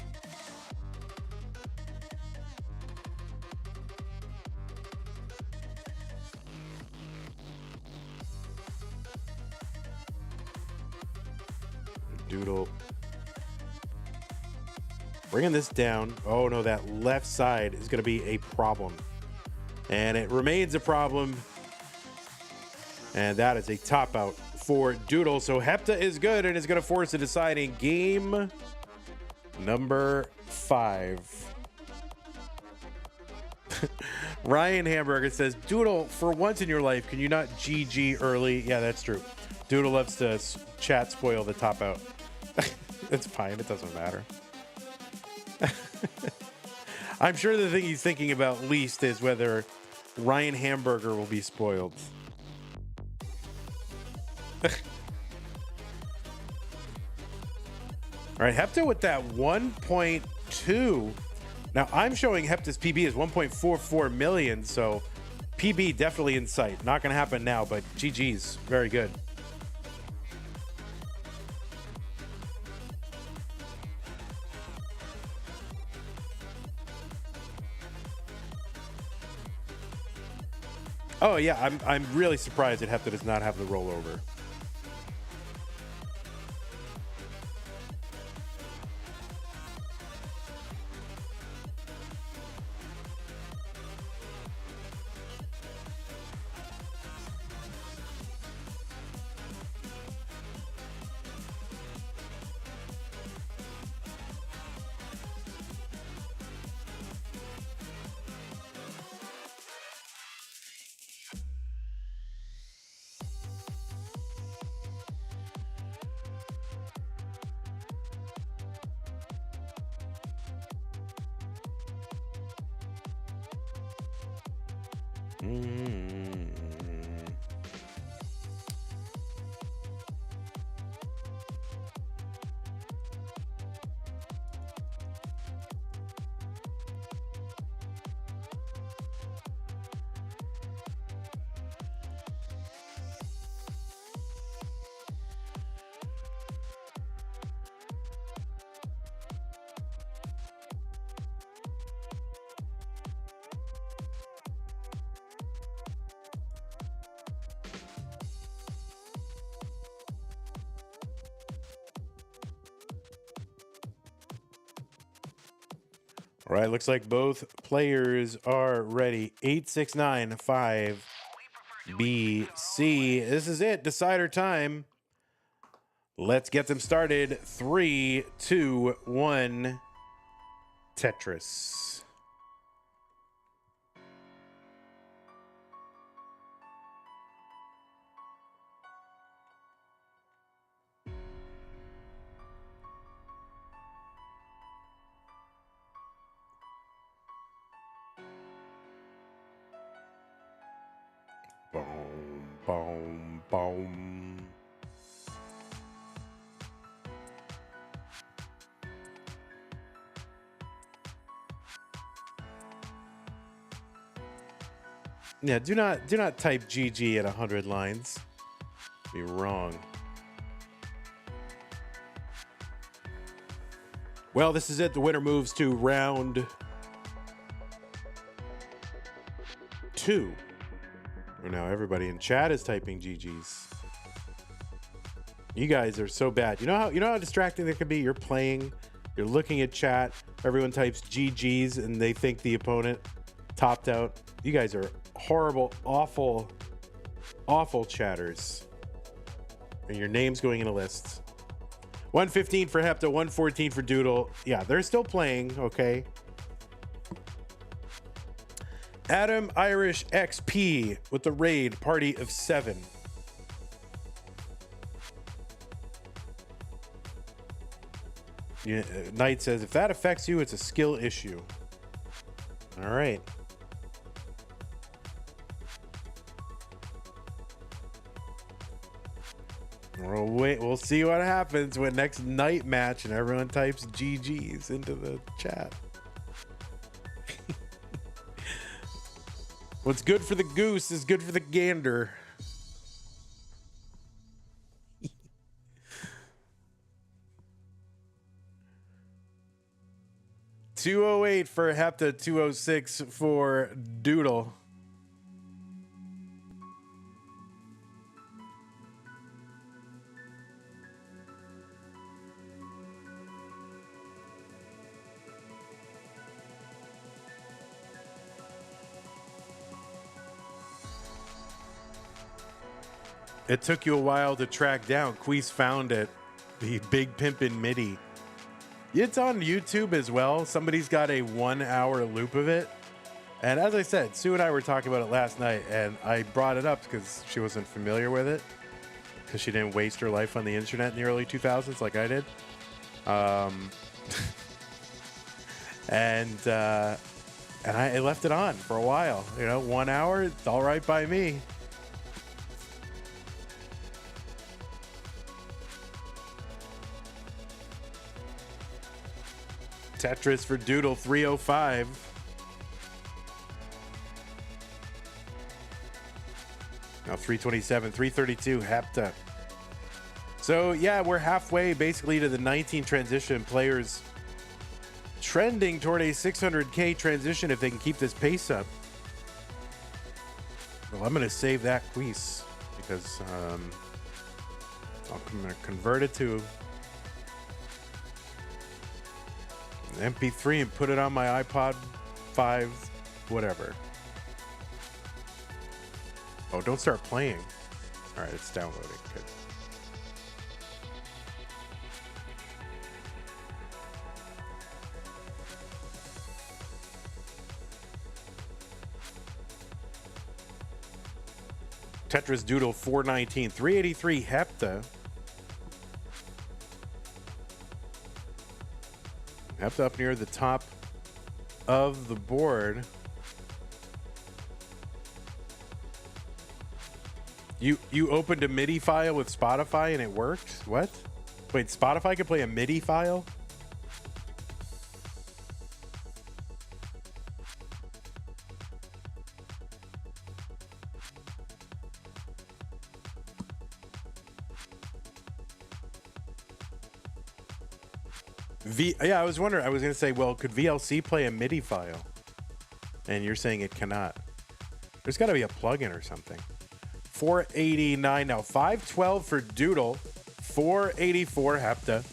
Speaker 1: Doodle bringing this down. Oh no, that left side is going to be a problem. And it remains a problem. And that is a top out for Doodle. So Hepta is good and is going to force a deciding game number 5. Ryan Hamburger says, Doodle, for once in your life, can you not GG early? Yeah, that's true. Doodle loves to chat spoil the top out. It's fine. It doesn't matter. I'm sure the thing he's thinking about least is whether Ryan Hamburger will be spoiled. All right, Hepta with that 1.2. Now, I'm showing Hepta's PB is 1.44 million, so PB definitely in sight. Not going to happen now, but GG's. Very good. Oh, yeah, I'm really surprised that Hepta does not have the rollover. All right, looks like both players are ready. 8695 BC. This is it. Decider time. Let's get them started. 3, 2, 1. Tetris. Boom, boom, boom. Yeah, do not type GG at 100 lines. Be wrong. Well, this is it. The winner moves to round 2. Now everybody in chat is typing GGs. You guys are so bad. You know how distracting they can be? You're playing, you're looking at chat, everyone types GGs and they think the opponent topped out. You guys are horrible, awful, awful chatters. And your name's going in a list. 115 for Hepta, 114 for Doodle. Yeah, they're still playing, okay? Adam Irish XP with the raid party of 7. Yeah, Knight says, if that affects you, it's a skill issue. All right. We'll see what happens when next night match and everyone types GGs into the chat. What's good for the goose is good for the gander. $208 for Hepta, $206 for Doodle. It took you a while to track down. Queese found it. The Big Pimpin' MIDI. It's on YouTube as well. Somebody's got a 1-hour loop of it. And as I said, Sue and I were talking about it last night, and I brought it up because she wasn't familiar with it, because she didn't waste her life on the internet in the early 2000s like I did. And I left it on for a while. 1 hour, it's all right by me. Tetris for Doodle, 305. Now 327, 332, Hepta. So yeah, we're halfway basically to the 19 transition. Players trending toward a 600K transition if they can keep this pace up. Well, I'm going to save that Queese because I'm going to convert it to MP3 and put it on my iPod 5, whatever. Oh, don't start playing. All right, it's downloading. Good. Tetris Doodle 419, 383 Hepta. Hepta up near the top of the board. You opened a MIDI file with Spotify and it worked? What? Wait, Spotify could play a MIDI file? Yeah, I was wondering. I was going to say, well, could VLC play a MIDI file? And you're saying it cannot. There's got to be a plugin or something. 489 now. 512 for Doodle. 484 Hepta.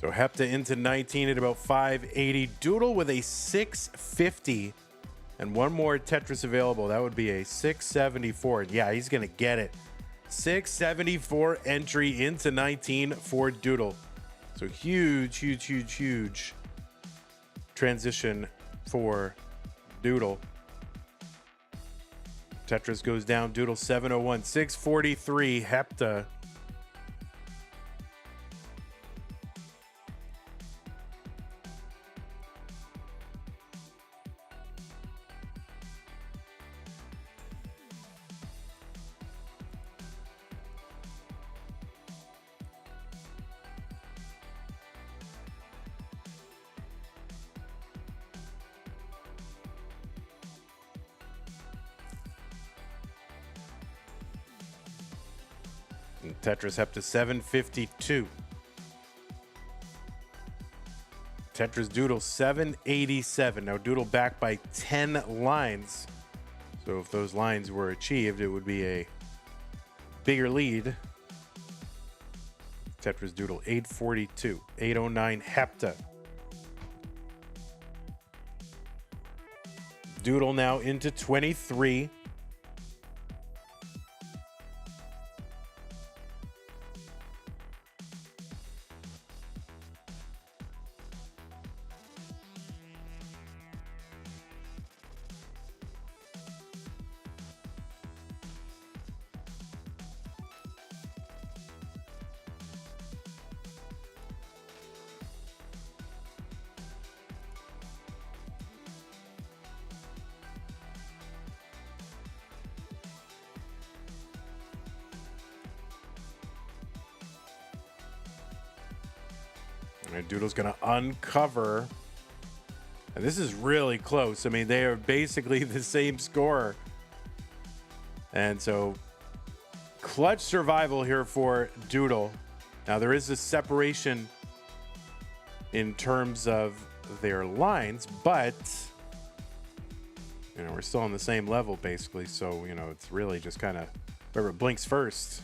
Speaker 1: So Hepta into 19 at about 580. Doodle with a 650. And one more Tetris available. That would be a 674. Yeah, he's going to get it. 674 entry into 19 for Doodle. So huge, huge, huge, huge transition for Doodle. Tetris goes down. Doodle 701. 643. Hepta. And Tetris Hepta 752. Tetris Doodle 787. Now Doodle back by 10 lines. So if those lines were achieved, it would be a bigger lead. Tetris Doodle 842. 809 Hepta. Doodle now into 23. All right, Doodle's going to uncover. And this is really close. I mean, they are basically the same score. And so, clutch survival here for Doodle. Now, there is a separation in terms of their lines, but, you know, we're still on the same level, basically. So, you know, it's really just kind of whoever blinks first.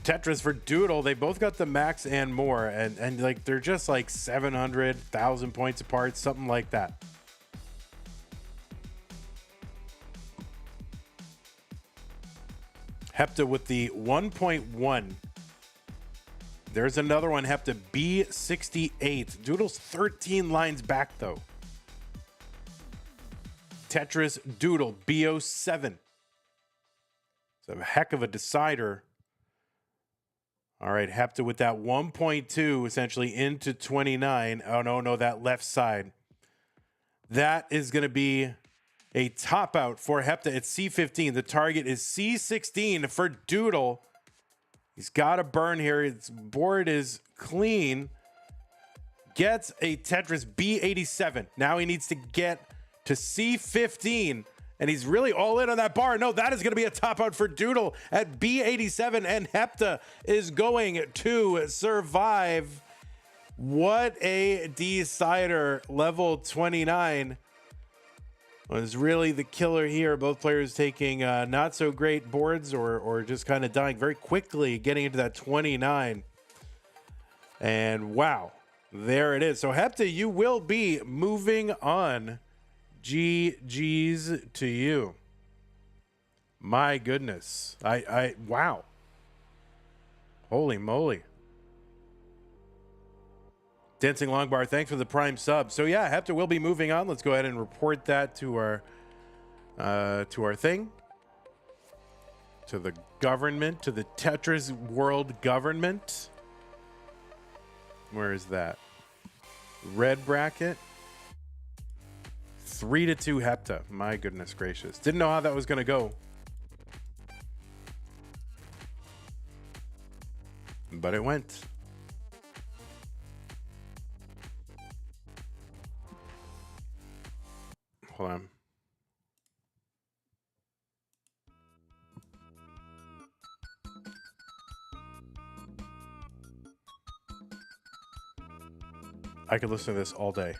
Speaker 1: Tetris for Doodle, they both got the max and more, and like they're just like 700,000 points apart, something like that. Hepta with the 1.1. There's another one, Hepta B68. Doodle's 13 lines back though. Tetris Doodle B07. It's a heck of a decider. All right, Hepta with that 1.2 essentially into 29. Oh, no, that left side. That is going to be a top out for Hepta at C15. The target is C16 for Doodle. He's got a burn here. His board is clean. Gets a Tetris B87. Now he needs to get to C15. And he's really all in on that bar. No, that is going to be a top out for Doodle at B87. And Hepta is going to survive. What a decider. Level 29 was really the killer here. Both players taking not so great boards or just kind of dying very quickly, getting into that 29. And wow, there it is. So Hepta, you will be moving on. GG's to you. My goodness. Wow. Holy moly. Dancing Longbar, thanks for the prime sub. So yeah, Hepta will be moving on. Let's go ahead and report that to our thing. To the government, to the Tetris world government. Where is that? Red bracket. 3-2 Hepta. My goodness gracious. Didn't know how that was going to go. But it went. Hold on. I could listen to this all day.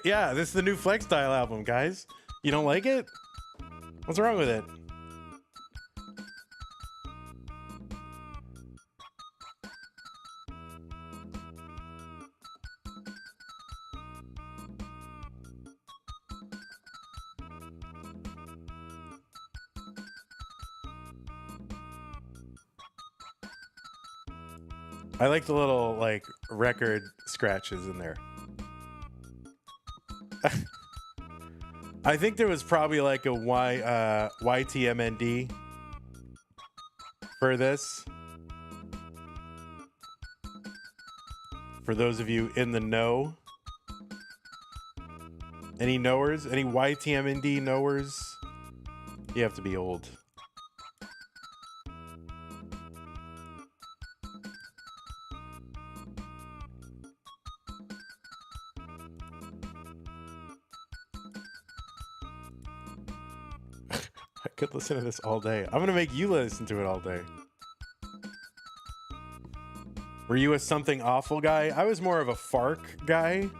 Speaker 1: Yeah, this is the new Flex Style album, guys. You don't like it? What's wrong with it? I like the little like record scratches in there. I think there was probably like a YTMND for this. For those of you in the know. Any knowers? Any YTMND knowers? You have to be old. I could listen to this all day. I'm gonna make you listen to it all day. Were you a something awful guy? I was more of a FARC guy.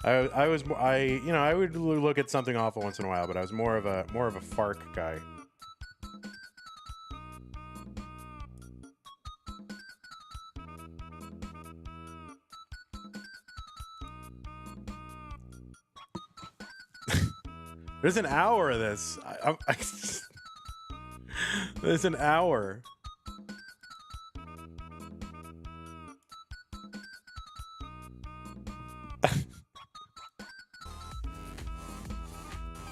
Speaker 1: I would look at something awful once in a while, but I was more of a FARC guy. There's an hour of this. There's an hour.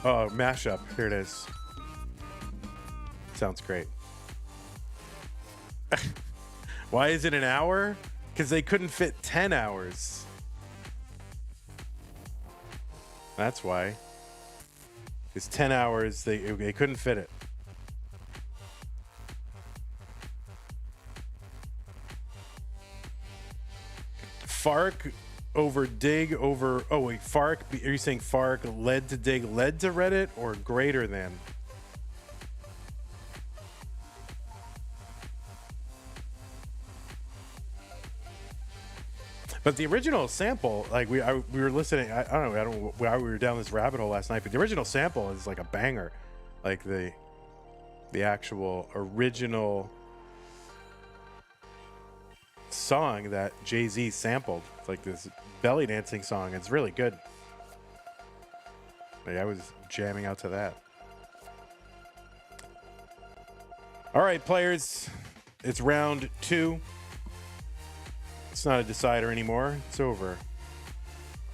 Speaker 1: Oh, mashup. Here it is. Sounds great. Why is it an hour? Because they couldn't fit 10 hours. That's why. Because 10 hours, they couldn't fit it. FARC over dig over... Oh, wait. FARC... Are you saying FARC led to dig led to Reddit or greater than? But the original sample, like we were listening, I don't know why we were down this rabbit hole last night, but the original sample is like a banger. Like the actual original song that Jay-Z sampled. It's like this belly dancing song. It's really good. Like I was jamming out to that. All right, players, it's round 2. It's not a decider anymore. It's over.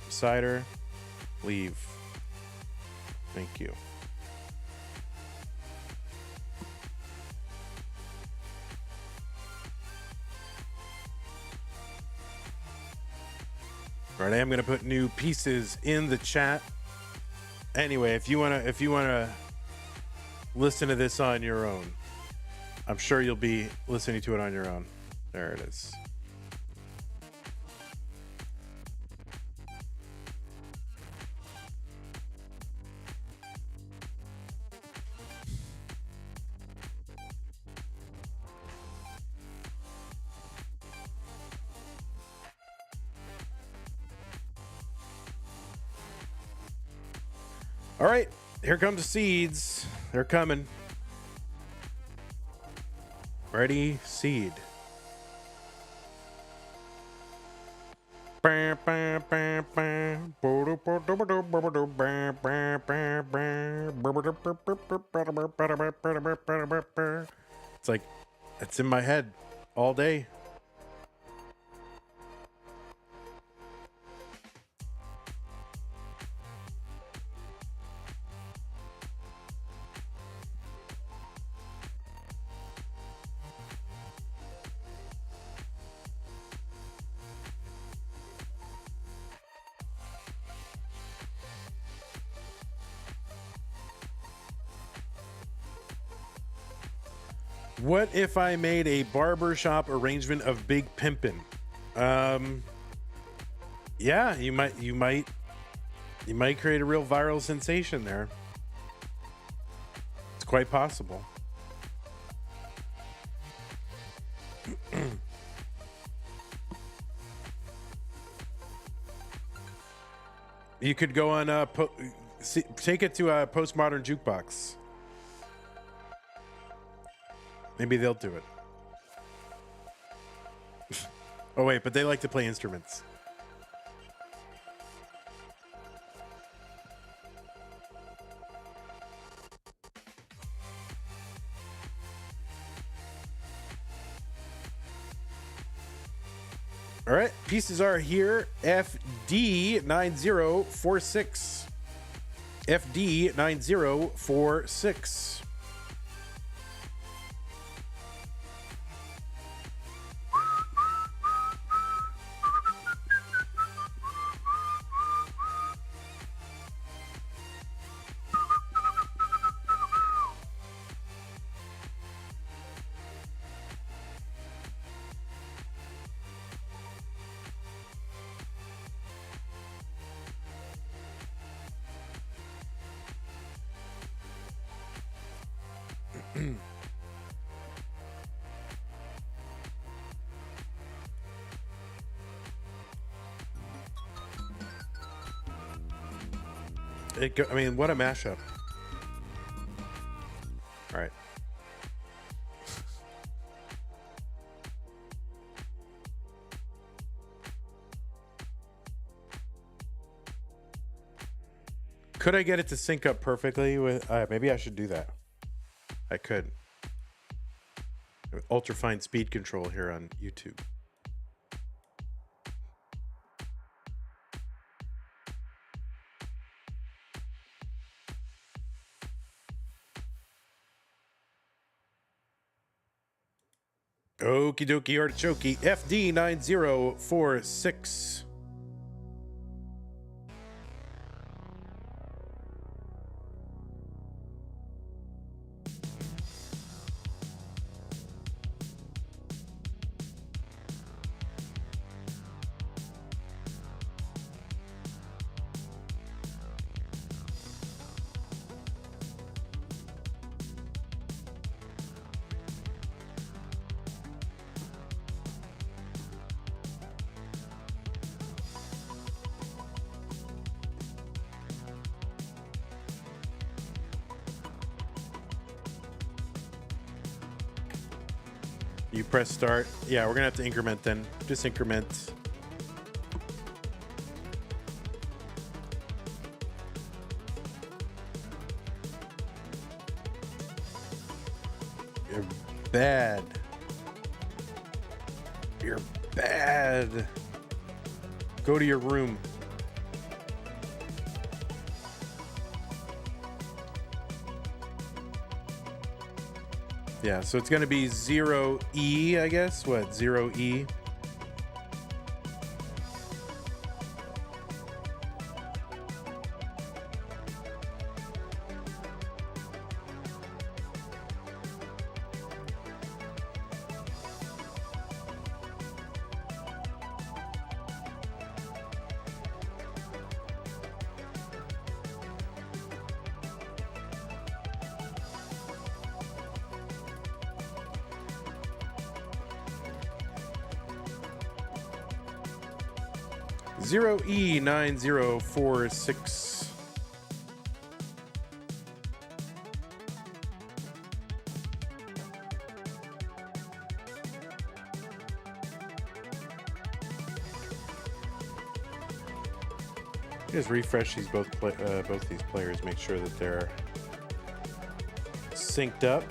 Speaker 1: Decider, leave. Thank you. All right, I am going to put new pieces in the chat. Anyway, if you wanna listen to this on your own, I'm sure you'll be listening to it on your own. There it is. All right, here come the seeds. They're coming. Ready, seed. It's like, it's in my head all day. What if I made a barbershop arrangement of Big Pimpin'? Yeah, you might create a real viral sensation there. It's quite possible. You could go on take it to a postmodern jukebox. Maybe they'll do it. Oh wait, but they like to play instruments. All right, pieces are here. FD9046. FD9046. I mean, what a mashup. All right. Could I get it to sync up perfectly with... maybe I should do that. I could. Ultra fine speed control here on YouTube. Okie dokie artichoke. FD9046. You press start. Yeah, we're gonna have to increment then. Just increment. You're bad. You're bad. Go to your room. Yeah, so it's going to be 0E, I guess. What, 0E? Zero E9046. Just refresh these both these players. Make sure that they're synced up.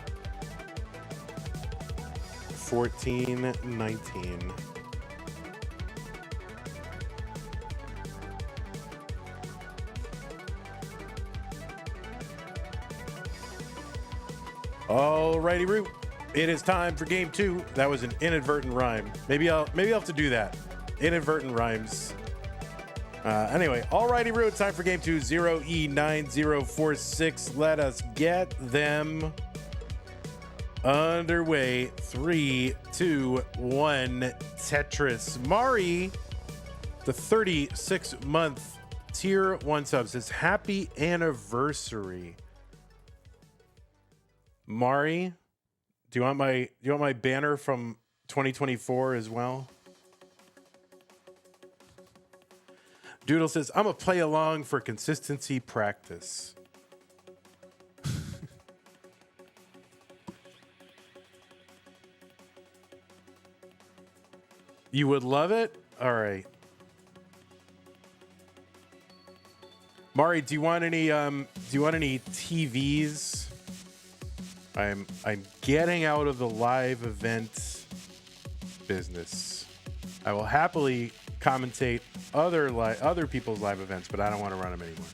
Speaker 1: 14, 19. Alrighty, Root. It is time for game 2. That was an inadvertent rhyme. Maybe I'll have to do that. Inadvertent rhymes. Anyway, alrighty, Root. Time for game 2. 0E9046. Let us get them underway. 3, 2, 1. Tetris. Mari, the 36-month tier 1 sub, says happy anniversary. Mari, do you want my banner from 2024 as well? Doodle says, I'm a play along for consistency practice. You would love it? All right. Mari, do you want any TVs? I'm getting out of the live event business. I will happily commentate other people's live events, but I don't want to run them anymore.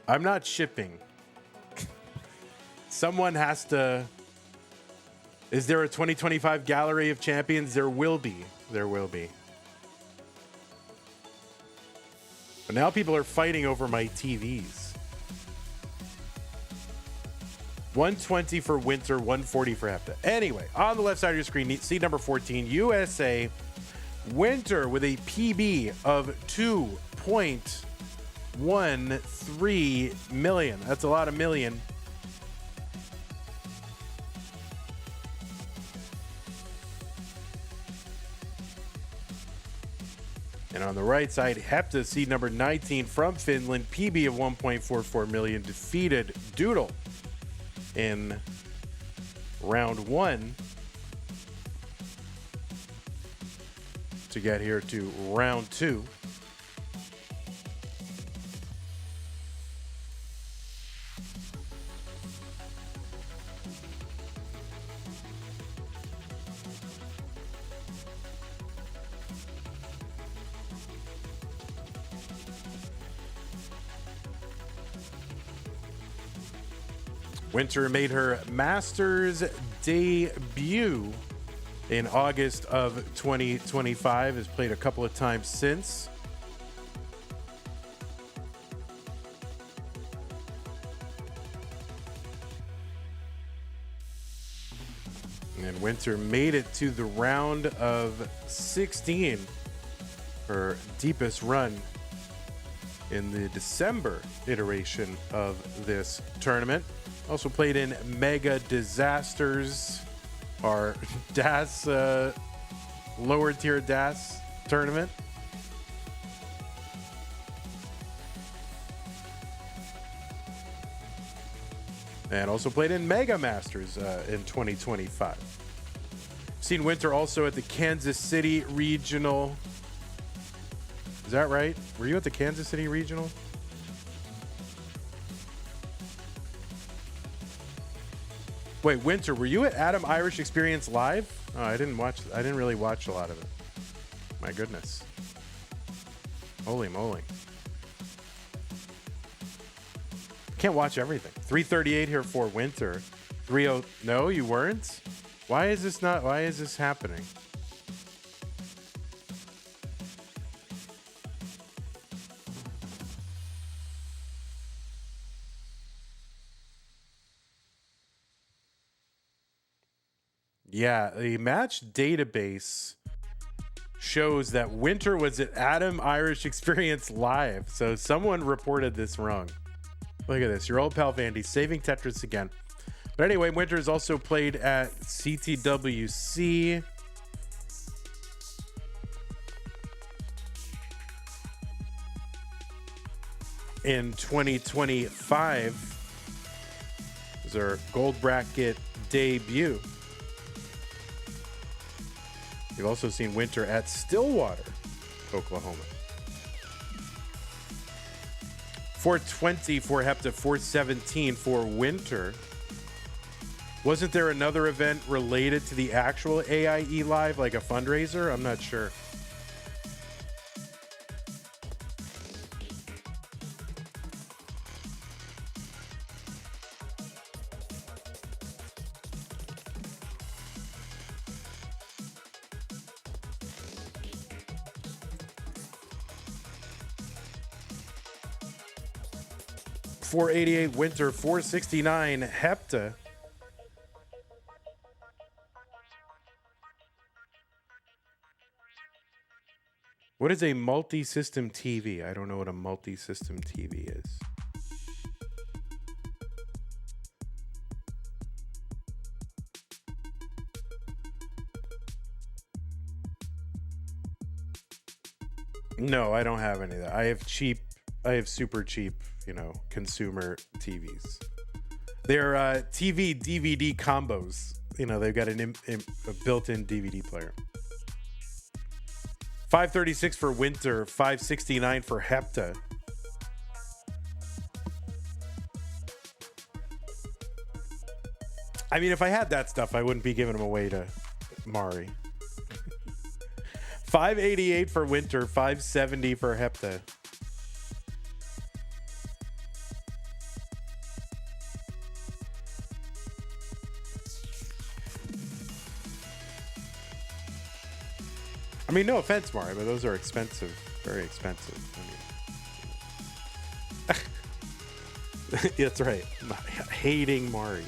Speaker 1: I'm not shipping. Someone has to. Is there a 2025 Gallery of Champions? There will be. There will be. But now people are fighting over my TVs. 120 for Winter, 140 for Hepta. Anyway, on the left side of your screen, seed number 14, USA. Winter with a PB of 2.13 million. That's a lot of million. And on the right side, Hepta, seed number 19 from Finland, PB of 1.44 million, defeated Doodle in round 1 to get here to round 2. Winter made her Masters debut in August of 2025. Has played a couple of times since. And Winter made it to the round of 16, her deepest run in the December iteration of this tournament. Also played in Mega Disasters, our DAS, lower tier DAS tournament. And also played in Mega Masters in 2025. Seen Winter also at the Kansas City Regional. Is that right? Were you at the Kansas City Regional? Wait, Winter, were you at Adam Irish Experience Live? Oh, I didn't really watch a lot of it. My goodness. Holy moly. Can't watch everything. 338 here for Winter. 30. No, you weren't? Why is this happening? Yeah, the match database shows that Winter was at Adam Irish Experience Live. So someone reported this wrong. Look at this. Your old pal Vandy saving Tetris again. But anyway, Winter has also played at CTWC. In 2025. It was our gold bracket debut. You've also seen Winter at Stillwater, Oklahoma. 420 for Hepta, 417 for Winter. Wasn't there another event related to the actual AIE Live, like a fundraiser? I'm not sure. $488 Winter, $469 Hepta. What is a multi-system TV? I don't know what a multi-system TV is. No, I don't have any of that. I have super cheap, consumer TVs. They're TV DVD combos. They've got a built-in DVD player. 536 for Winter, 569 for Hepta. I mean, if I had that stuff, I wouldn't be giving them away to Mari. 588 for Winter, 570 for Hepta. I mean, no offense, Mari, but those are expensive. Very expensive. That's right. Hating Mari.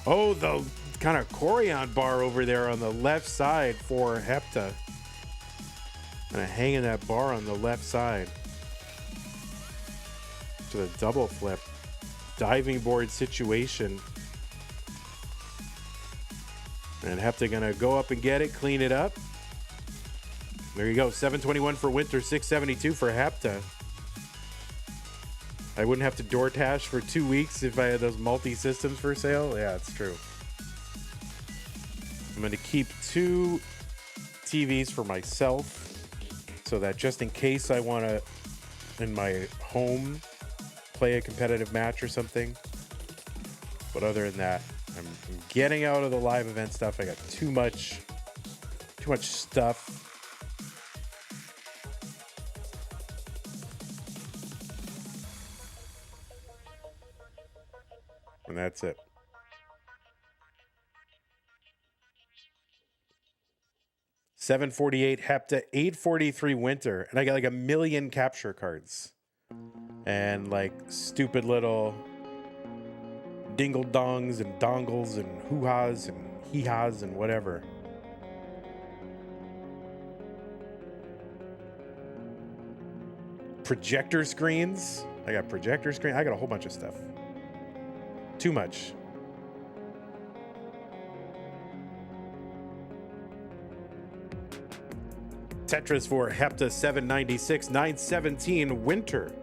Speaker 1: Oh, the kind of Corian bar over there on the left side for Hepta. Kind of hanging that bar on the left side. To the double flip. Diving board situation. And Hepta gonna go up and get it, clean it up. There you go. 721 for Winter, 672 for Hepta. I wouldn't have to DoorDash for 2 weeks if I had those multi-systems for sale. Yeah, it's true. I'm going to keep 2 TVs for myself so that just in case I want to, in my home, play a competitive match or something. But other than that, I'm getting out of the live event stuff. I got too much stuff. And that's it. $748 Hepta, $843 Winter, and I got like 1 million capture cards, and like stupid little dingle dongs and dongles and hoo-has and hee-has and whatever. Projector screens. I got projector screen. I got a whole bunch of stuff. Too much. Tetris for Hepta, 796, 917 Winter.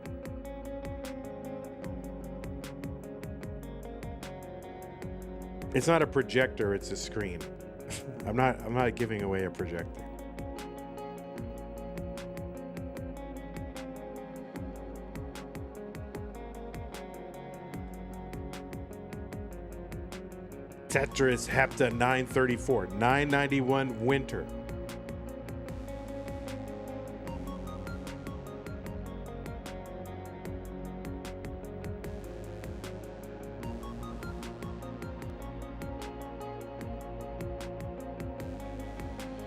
Speaker 1: It's not a projector, it's a screen. I'm not giving away a projector. Tetris Hepta, 934, 991 Winter.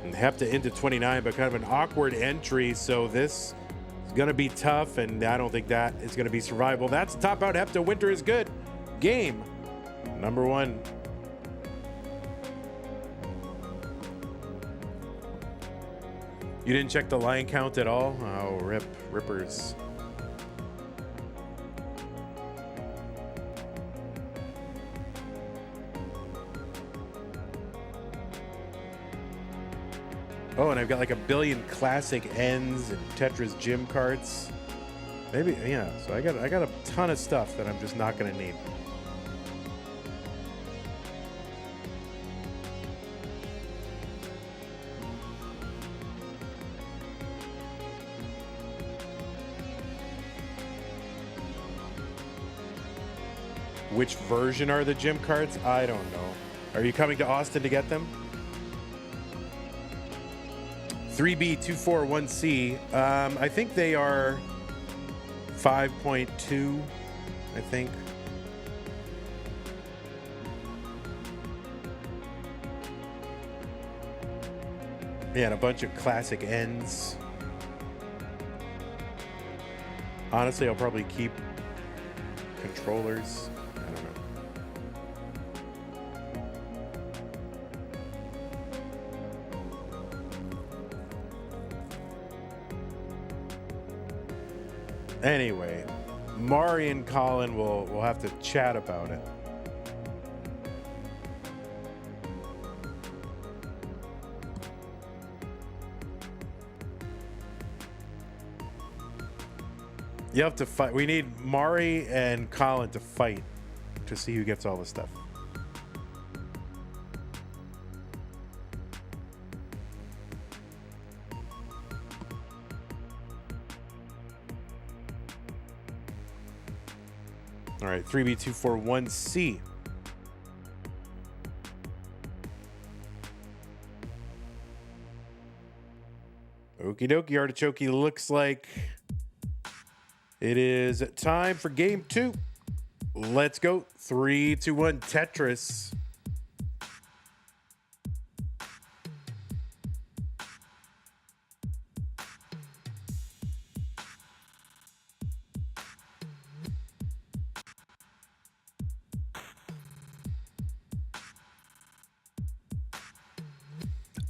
Speaker 1: And Hepta into 29, but kind of an awkward entry, so this is going to be tough, and I don't think that is going to be survivable. That's top out Hepta. Winter is good. Game number 1. You didn't check the line count at all? Oh, rippers. Oh, and I've got like 1 billion classic ends and Tetris gym cards. Maybe, yeah. So I got a ton of stuff that I'm just not going to need. Which version are the gym cards? I don't know. Are you coming to Austin to get them? 3B241C. I think they are 5.2, I think. Yeah, and a bunch of classic ends. Honestly, I'll probably keep controllers. I don't know. Anyway, Mari and Colin will have to chat about it. You have to fight. We need Mari and Colin to fight to see who gets all the stuff. All right, 3B241C. Okie dokie, Artichoke. Looks like it is time for game 2. Let's go. 3, 2, 1, Tetris.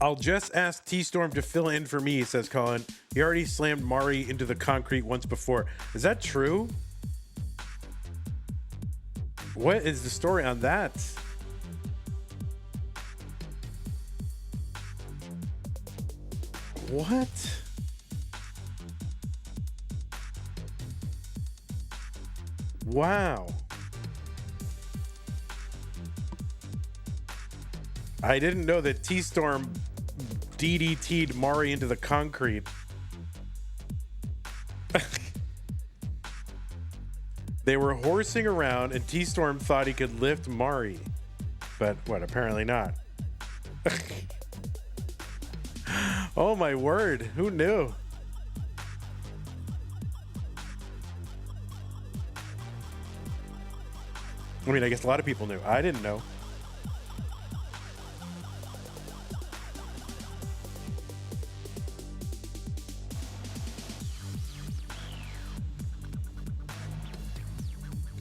Speaker 1: I'll just ask T-Storm to fill in for me, says Colin. He already slammed Mari into the concrete once before. Is that true? What is the story on that? What? Wow. I didn't know that T-Storm DDT'd Mari into the concrete. They were horsing around and T-Storm thought he could lift Mari. But what, apparently not. Oh my word, who knew? I mean, I guess a lot of people knew. I didn't know.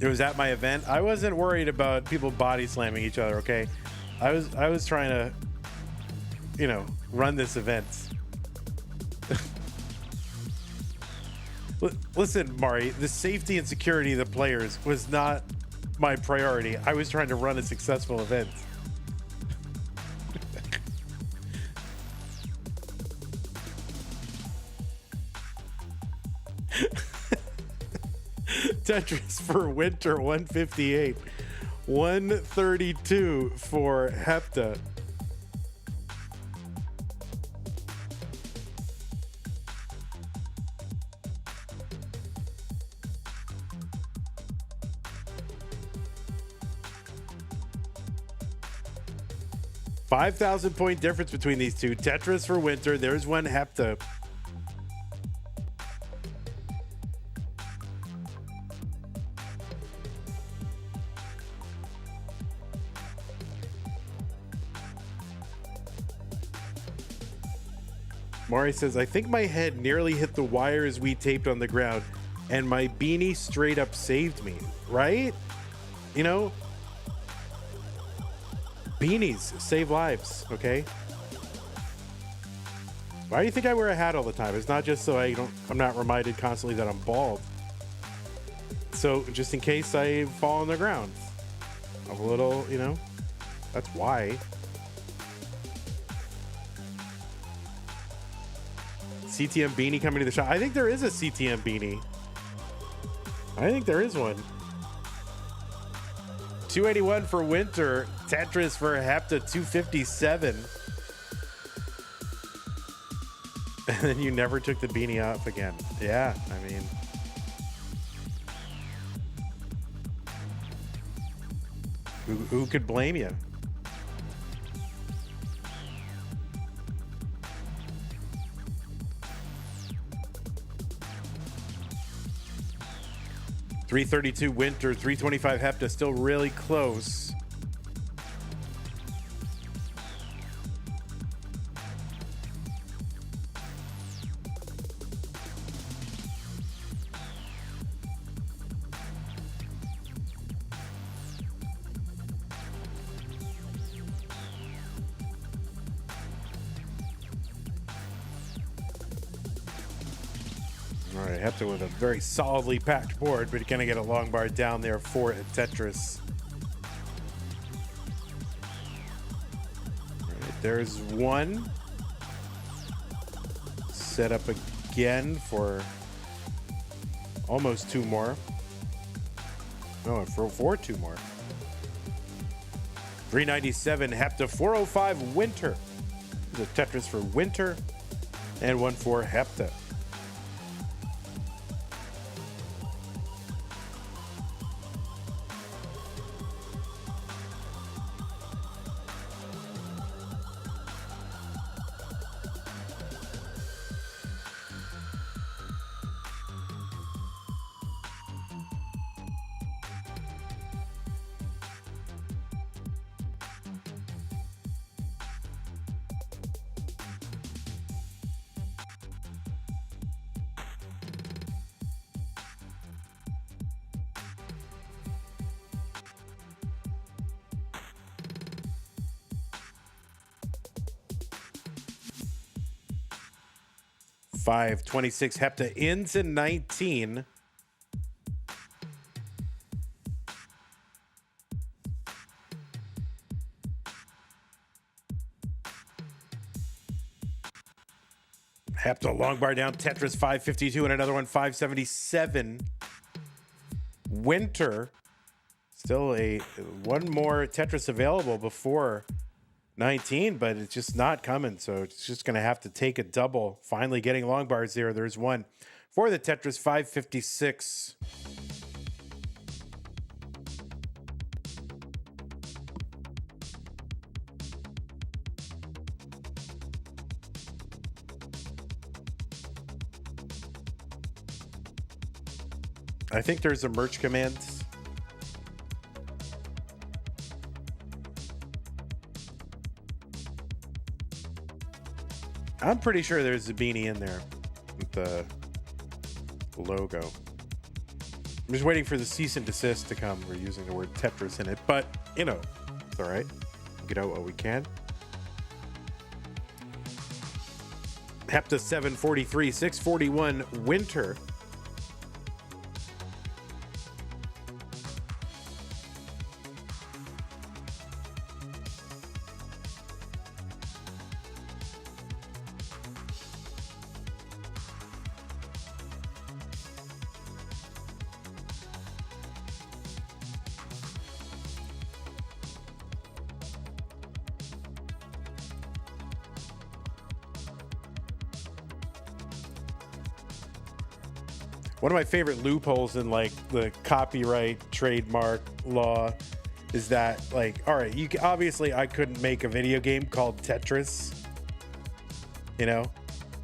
Speaker 1: It was at my event. I wasn't worried about people body slamming each other, okay? I was trying to, you know, run this event. Listen, Mari, the safety and security of the players was not my priority. I was trying to run a successful event. Tetris for Winter 158. 132 for Hepta. $5,000 difference between these two. Tetris for Winter. There's one Hepta. Mari says, I think my head nearly hit the wires we taped on the ground and my beanie straight up saved me, right? You know, beanies save lives, okay? Why do you think I wear a hat all the time? It's not just so I'm not reminded constantly that I'm bald. So just in case I fall on the ground, I'm a little, you know, that's why. CTM beanie coming to the shop. I think there is a CTM beanie. I think there is one. 281 for Winter. Tetris for Hepta 257. And then you never took the beanie off again. Yeah, I mean. Who could blame you? $332 Winter, $325 Hepta, still really close. All right, Hepta with a very solidly packed board, but gonna get a long bar down there for Tetris. All right, there's one. Set up again for almost two more. No, for two more. 397 Hepta, 405 Winter. The Tetris for Winter, and one for Hepta. $5.26 Hepta into 19. Hepta long bar down. Tetris 552 and another one 577. Winter still one more Tetris available before 19, but it's just not coming. So it's just going to have to take a double. Finally getting long bars there. There's one for the Tetris 556. I think there's a merch command. I'm pretty sure there's a beanie in there with the logo. I'm just waiting for the cease and desist to come. We're using the word Tetris in it, but you know, it's all right. Get out what we can. Hepta 743, 641 Winter. One of my favorite loopholes in like the copyright trademark law is that, like, all right, obviously I couldn't make a video game called Tetris, you know,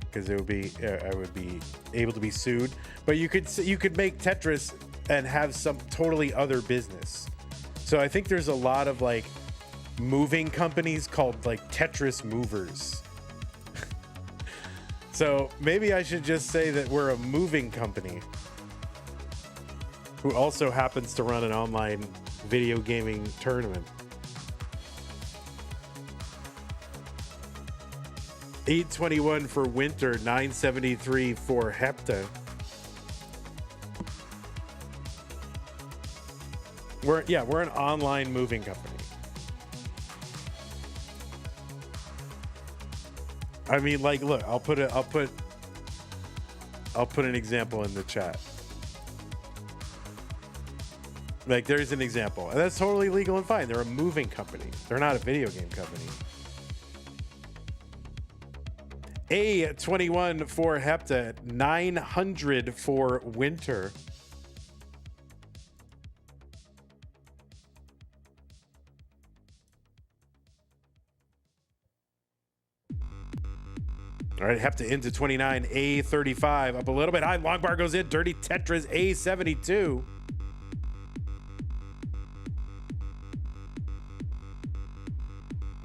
Speaker 1: because it would be I would be able to be sued. But you could make Tetris and have some totally other business. So I think there's a lot of like moving companies called like Tetris movers. So maybe I should just say that we're a moving company who also happens to run an online video gaming tournament. 821 for Winter, 973 for Hepta. We're an online moving company. I mean, like, look, I'll put an example in the chat. Like, there's an example, and that's totally legal and fine. They're a moving company. They're not a video game company. A21 for Hepta, 900 for Winter. All right, Hepta into 29, A35, up a little bit high. Long bar goes in, Dirty Tetris, A72.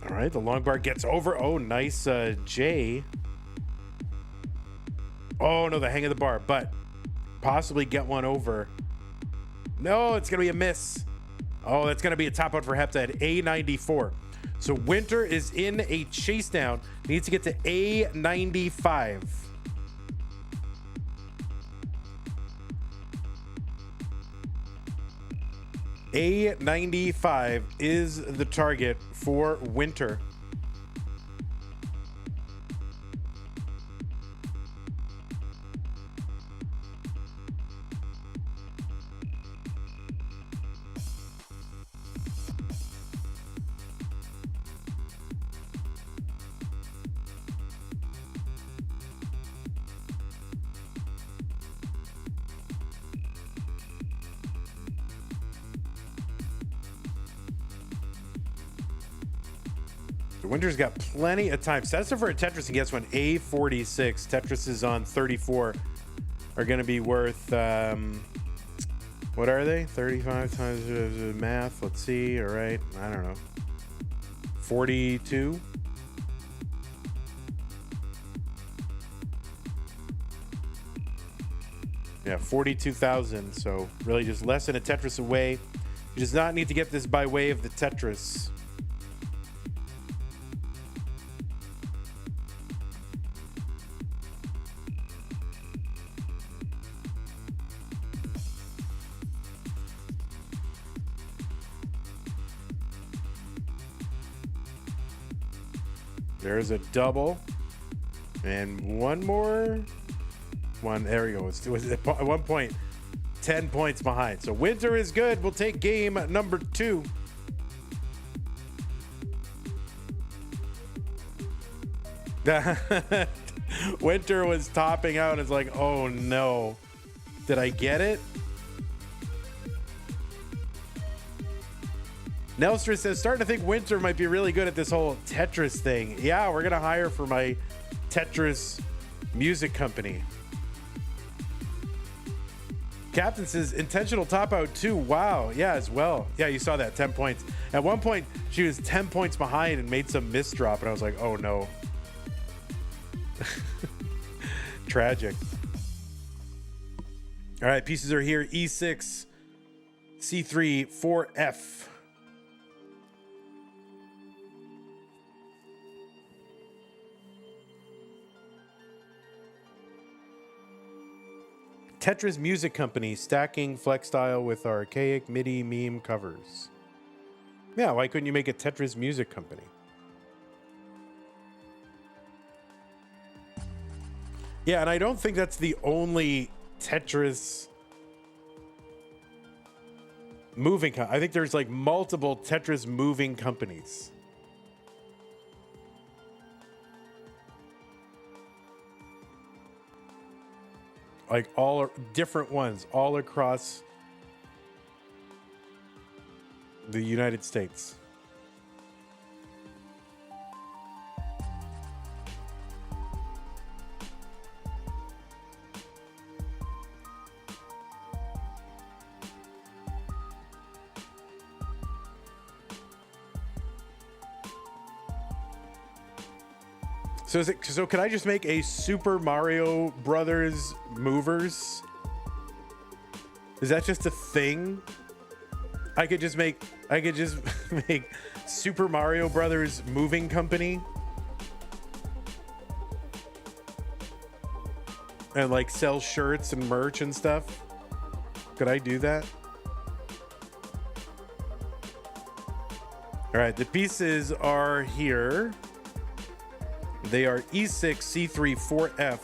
Speaker 1: All right, the long bar gets over. Oh, nice J. Oh, no, the hang of the bar, but possibly get one over. No, it's going to be a miss. Oh, that's going to be a top out for Hepta at A94. So Winter is in a chase down. Needs to get to A95. A95 is the target for Winter. Winter's got plenty of time. Sets for a Tetris and gets one. A46. Tetris is on 34. Are going to be worth, what are they? 35 times math. Let's see. All right. I don't know. 42. Yeah, 42,000. So really just less than a Tetris away. You does not need to get this by way of the Tetris. There's a double. And one more. One. There we go. It was at 1 point. 10 points behind. So Winter is good. We'll take game number 2. Winter was topping out. It's like, oh no. Did I get it? Nelster says, starting to think Winter might be really good at this whole Tetris thing. Yeah, we're going to hire for my Tetris music company. Captain says, intentional top out too. Wow. Yeah, as well. Yeah, you saw that. 10 points. At one point, she was 10 points behind and made some miss drop. And I was like, oh no. Tragic. All right, pieces are here. E6, C3, 4F. Tetris Music Company stacking flex style with archaic MIDI meme covers. Yeah, why couldn't you make a Tetris Music Company? Yeah, and I don't think that's the only Tetris moving company. I think there's like multiple Tetris moving companies. Like all different ones all across the United States. So can I just make a Super Mario Brothers movers? Is that just a thing? I could just make Super Mario Brothers moving company and like sell shirts and merch and stuff. Could I do that? All right, the pieces are here. They are E6, C3, 4F.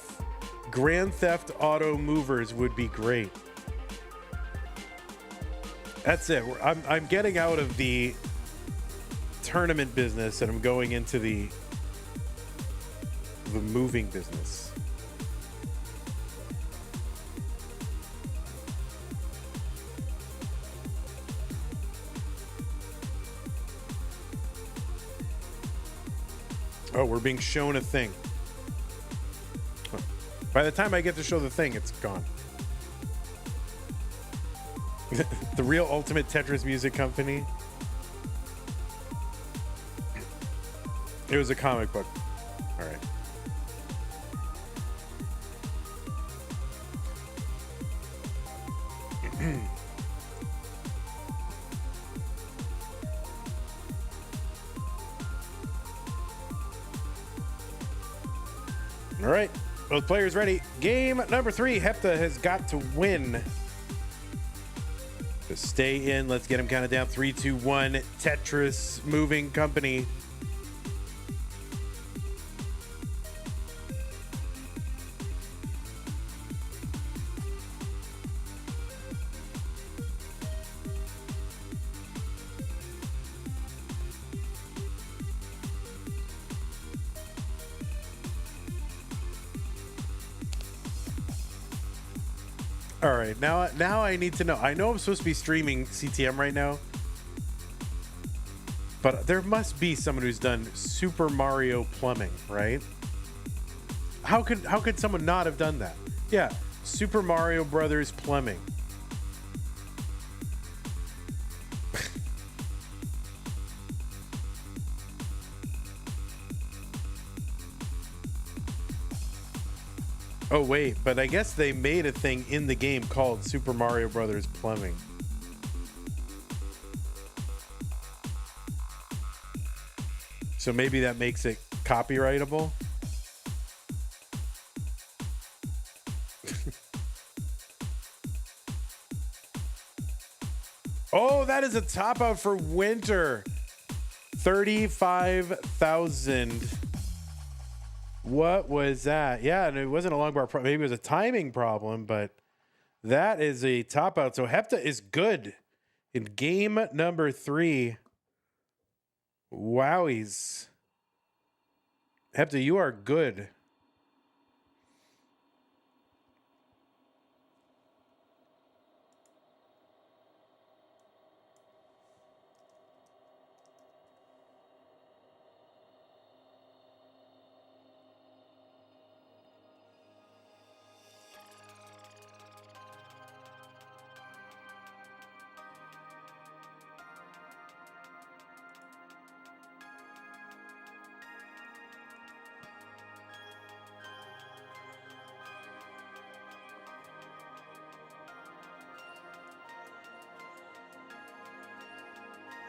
Speaker 1: Grand Theft Auto movers would be great. That's it. I'm getting out of the tournament business and I'm going into the moving business. Oh, we're being shown a thing. By the time I get to show the thing, it's gone. The real ultimate Tetris music company. It was a comic book. All right. All right, both players ready. Game number 3. Hepta has got to win. So stay in. Let's get him counted down. 3, 2, 1. Tetris Moving Company. All right, now I need to know. I know I'm supposed to be streaming CTM right now, but there must be someone who's done Super Mario plumbing, right? How could someone not have done that? Yeah, Super Mario Brothers plumbing. Oh wait, but I guess they made a thing in the game called Super Mario Brothers Plumbing. So maybe that makes it copyrightable. Oh, that is a top out for winter. 35,000. What was that? Yeah, and it wasn't a long bar. Maybe it was a timing problem, but that is a top out. So Hepta is good in game number 3. Wowies. Hepta, you are good.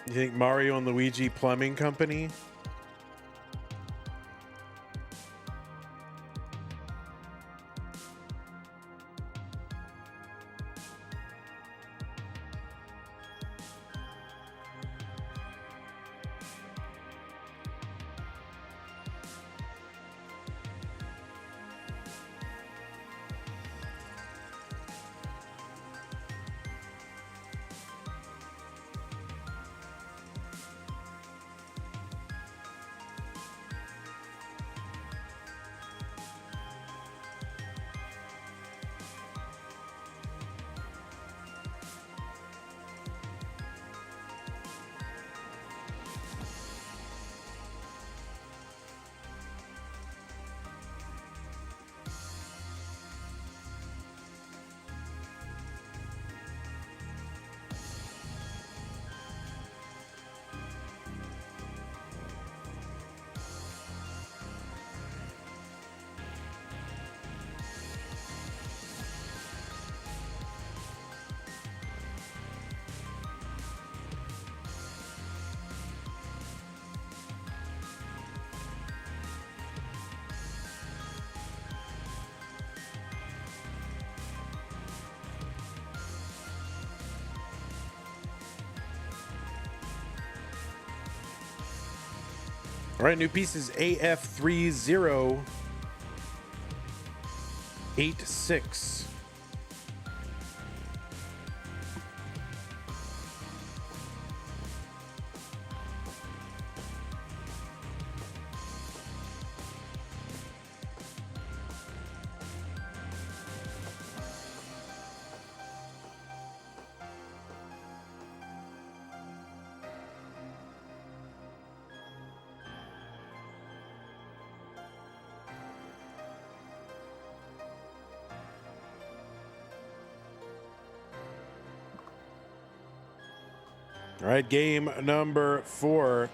Speaker 1: You think Mario and Luigi Plumbing Company? All right, new pieces AF3086. All right, game number 4.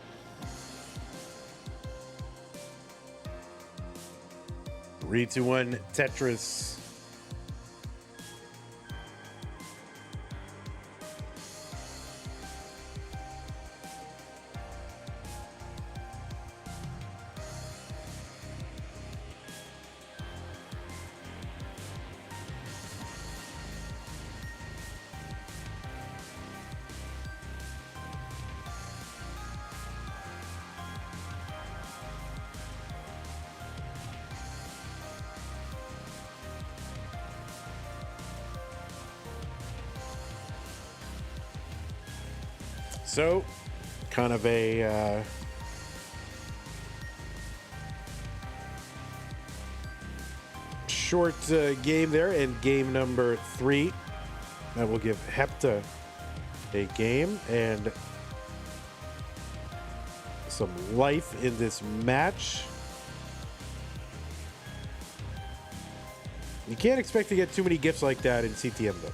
Speaker 1: Three, two, one, Tetris. So, kind of a short game there, and game number 3. That will give Hepta a game and some life in this match. You can't expect to get too many gifts like that in CTM, though.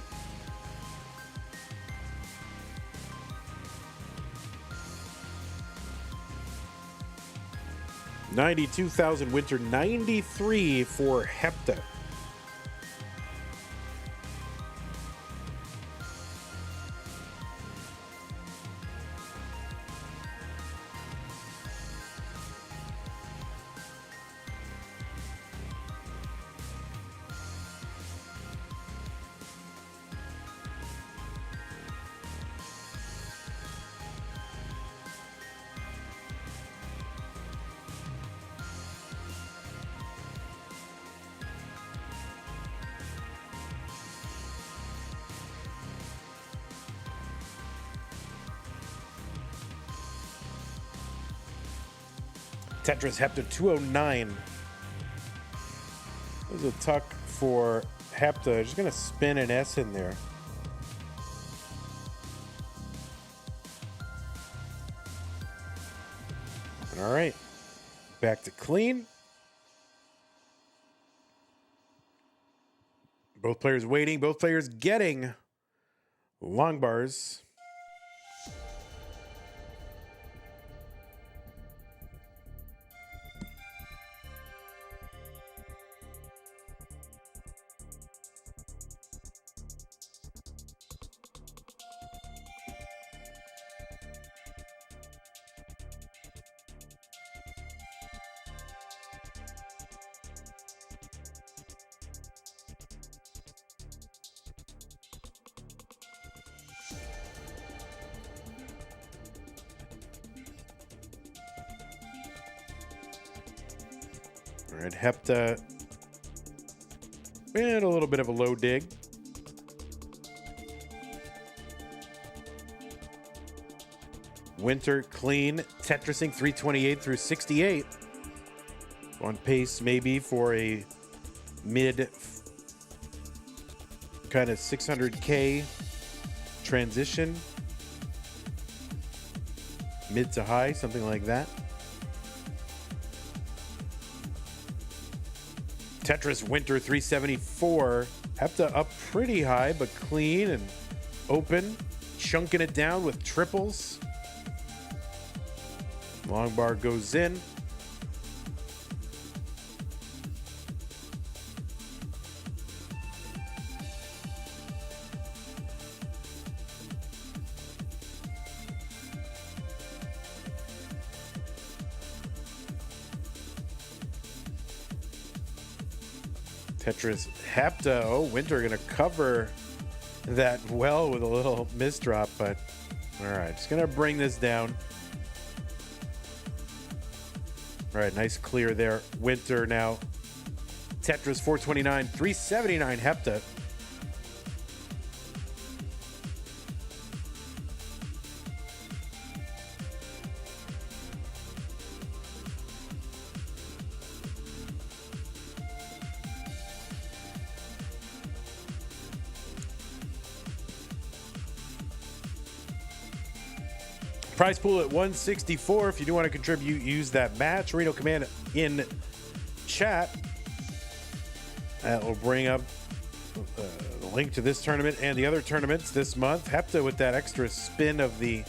Speaker 1: $92,000 winter, 93 for Hepta. Tetris Hepta 209. There's a tuck for Hepta. Just going to spin an S in there. All right. Back to clean. Both players waiting. Both players getting long bars. All right, Hepta, and a little bit of a low dig. Winter clean, Tetrising 328 through 68. On pace maybe for a mid kind of 600K transition. Mid to high, something like that. Tetris Winter 374. Hepta up pretty high, but clean and open. Chunking it down with triples. Long bar goes in. Tetris Hepta. Oh, Winter going to cover that well with a little misdrop, but all right, just going to bring this down. All right, nice clear there. Winter now. Tetris 429, 379 Hepta. Prize pool at 164. If you do want to contribute, use that match Reno command in chat. That will bring up the link to this tournament and the other tournaments this month. Hepta with that extra spin of the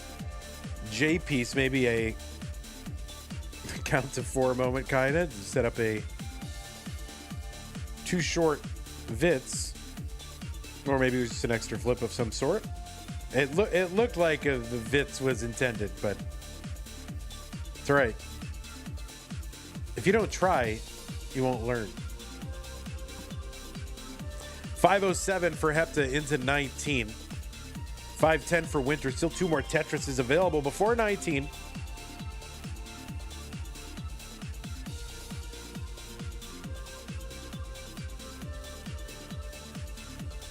Speaker 1: J piece, maybe a count to 4 moment kind of to set up a too short Vits, or maybe it was just an extra flip of some sort. It looked like the Vits was intended, but it's all right. If you don't try, you won't learn. 507 for Hepta into 19. 510 for Winter. Still 2 more Tetrises available before 19.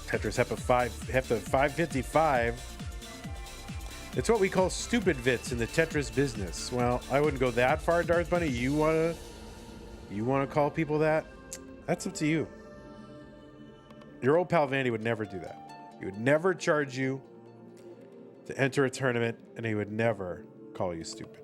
Speaker 1: Tetris Hepta 555. It's what we call stupid vits in the Tetris business. Well, I wouldn't go that far, Darth Bunny. You wanna call people that? That's up to you. Your old pal Vandy would never do that. He would never charge you to enter a tournament, and he would never call you stupid.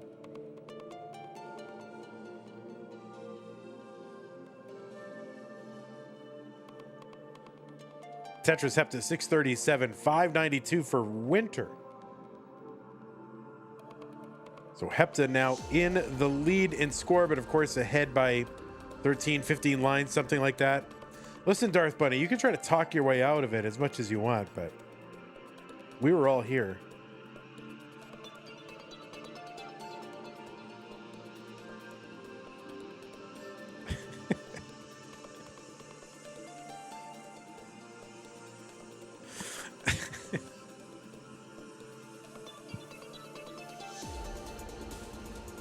Speaker 1: Tetris Hepta 637, 592 for Winter. So Hepta now in the lead in score, but of course ahead by 13, 15 lines, something like that. Listen, Darth Bunny, you can try to talk your way out of it as much as you want, but we were all here.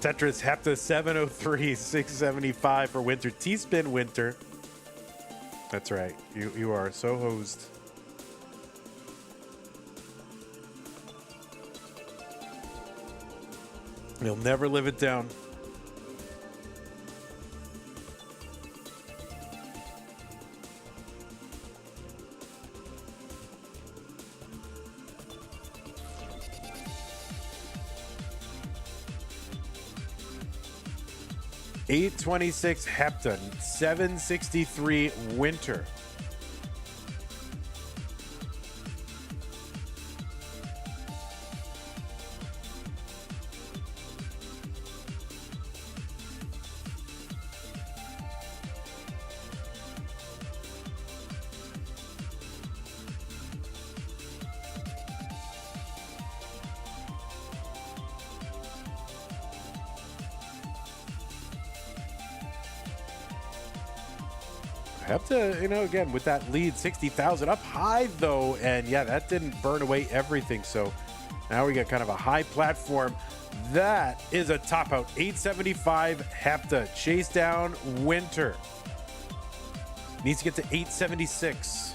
Speaker 1: Tetris Hepta 703, 675 for Winter. T-spin Winter. That's right. You are so hosed. You'll never live it down. $826 Hepta, $763 Winter. Hepta, again, with that lead, 60,000 up high, though. And yeah, that didn't burn away everything. So now we got kind of a high platform. That is a top out. 875 Hepta. Chase down Winter. Needs to get to 876.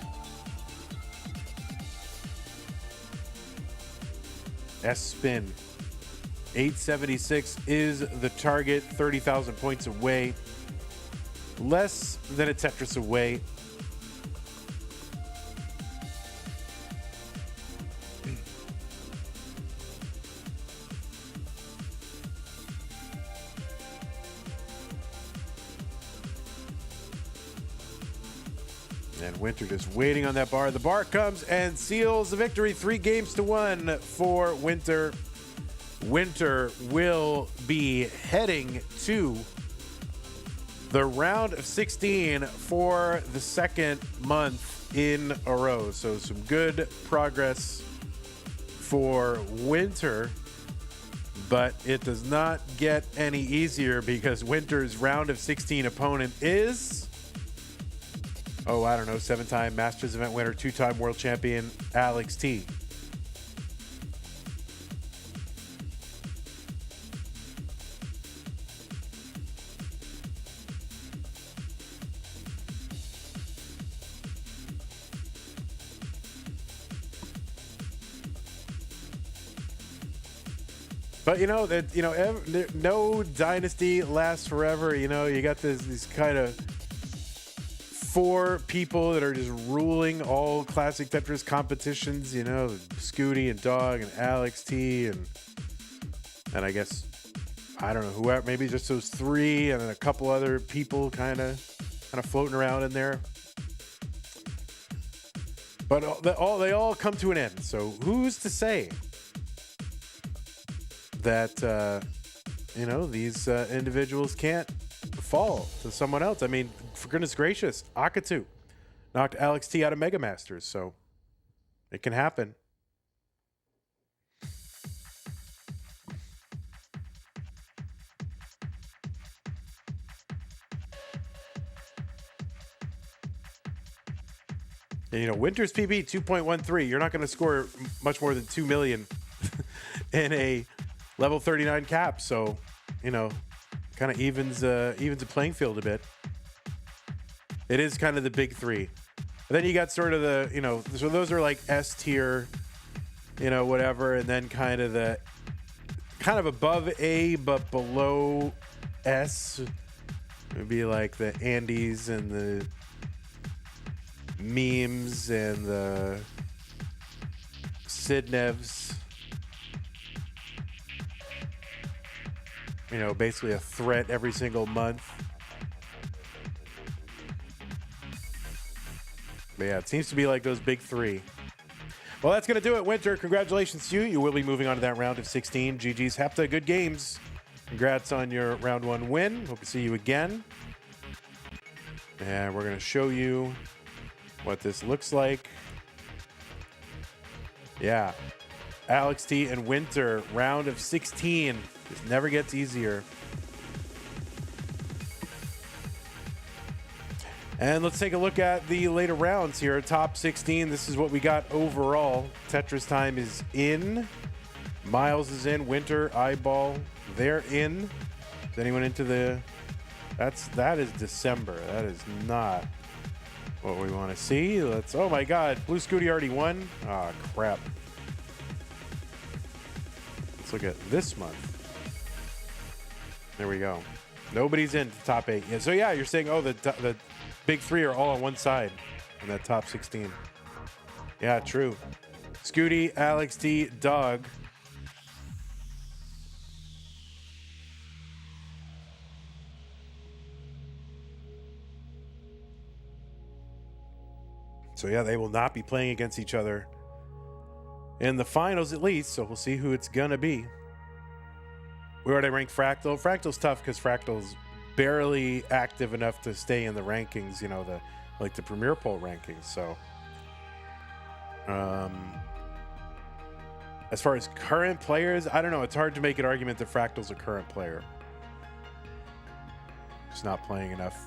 Speaker 1: S spin. 876 is the target. 30,000 points away. Less than a Tetris away. And Winter just waiting on that bar. The bar comes and seals the victory. 3-1 for Winter. Winter will be heading to the round of 16 for the second month in a row. So some good progress for Winter, but it does not get any easier because Winter's round of 16 opponent is, I don't know, 7-time Masters event winner, 2-time world champion, Alex T. But no dynasty lasts forever. You got these kind of 4 people that are just ruling all classic Tetris competitions. Scooty and Dog and Alex T and I guess, I don't know, whoever, maybe just those 3 and then a couple other people kind of floating around in there. But they all come to an end. So who's to say that these individuals can't fall to someone else? I mean, for goodness gracious, Akatu knocked Alex T out of Mega Masters, so it can happen. And, Winter's PB 2.13. You're not going to score much more than 2 million in a level 39 cap, so kind of evens the playing field a bit. It is kind of the big 3. And then you got sort of the so those are like S tier you know, whatever, and then kind of above A but below S would be like the Andes and the memes and the Sidnevs. You know, basically a threat every single month. But yeah, it seems to be like those big three. Well, that's going to do it, Winter. Congratulations to you. You will be moving on to that round of 16. GG's Hepta. Good games. Congrats on your round 1 win. Hope to see you again. And we're going to show you what this looks like. Yeah. Alex T and Winter, round of 16. This never gets easier. And let's take a look at the later rounds here. Top 16. This is what we got overall. Tetris time is in. Miles is in. Winter, Eyeball, they're in. Is anyone into the... That is December. That is not what we want to see. Let's... Oh my God. Blue Scooty already won. Ah, crap. Let's look at this month. There we go. Nobody's in the top 8. Yeah, so yeah, you're saying, oh, the big three are all on one side in that top 16. Yeah, true. Scooty, Alex T, Dog. So yeah, they will not be playing against each other in the finals at least, so we'll see who it's gonna be. We already ranked Fractal. Fractal's tough because Fractal's barely active enough to stay in the rankings, you know, the Premier Poll rankings. So as far as current players, I don't know. It's hard to make an argument that Fractal's a current player. Just not playing enough.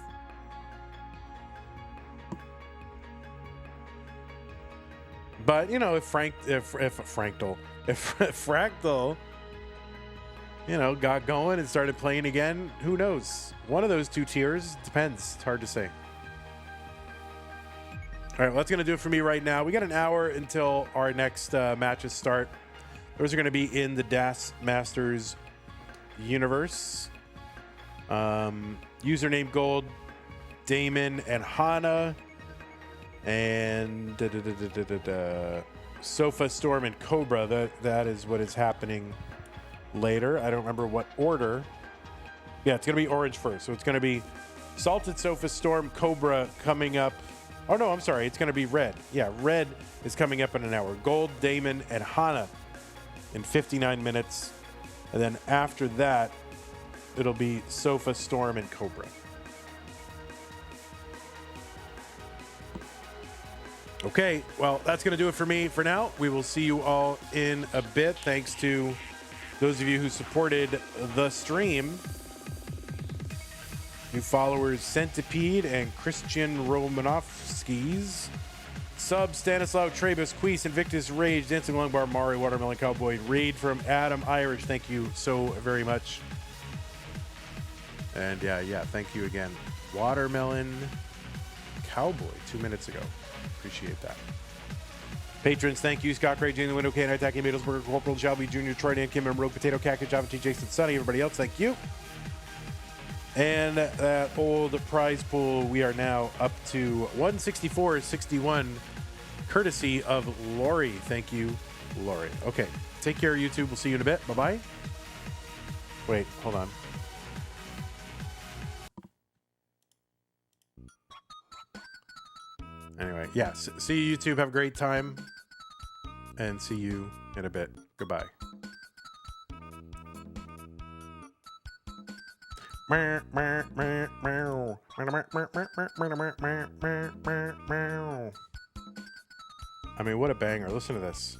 Speaker 1: But you know, if Fractal, you know, got going and started playing again, who knows? One of those two tiers, depends. It's hard to say. All right, well, that's going to do it for me right now. We got an hour until our next matches start. Those are going to be in the Das Masters universe. Username Gold, Damon and Hana, and Sofa Storm and Cobra. That is what is happening later. I don't remember what order. Yeah, it's going to be orange first. So it's going to be Salted Sofa Storm, Cobra coming up. Oh, no, I'm sorry. It's going to be red. Yeah, red is coming up in an hour. Gold, Damon, and Hana in 59 minutes. And then after that, it'll be Sofa Storm and Cobra. Okay, well, that's going to do it for me for now. We will see you all in a bit. Thanks to those of you who supported the stream. New followers, Centipede and Christian Romanovskis. Sub, Stanislav, Trebus, Queese, Invictus, Rage, Dancing Longbar, Mari, Watermelon Cowboy, Raid from Adam Irish. Thank you so very much. And yeah, thank you again. Watermelon Cowboy, 2 minutes ago. Appreciate that. Patrons, thank you. Scott Craig, Jane, Window Can, Attacking Middlesburger, Corporal Shelby, Jr., Troy, Dan, Kim, and Rogue Potato, Cactus, Java T, Jason, Sunny, everybody else, thank you. And that old prize pool, we are now up to 164.61, courtesy of Lori. Thank you, Lori. Okay, take care, YouTube. We'll see you in a bit. Bye-bye. Wait, hold on. Anyway, yes. See you, YouTube. Have a great time. And see you in a bit. Goodbye. I mean, what a banger. Listen to this.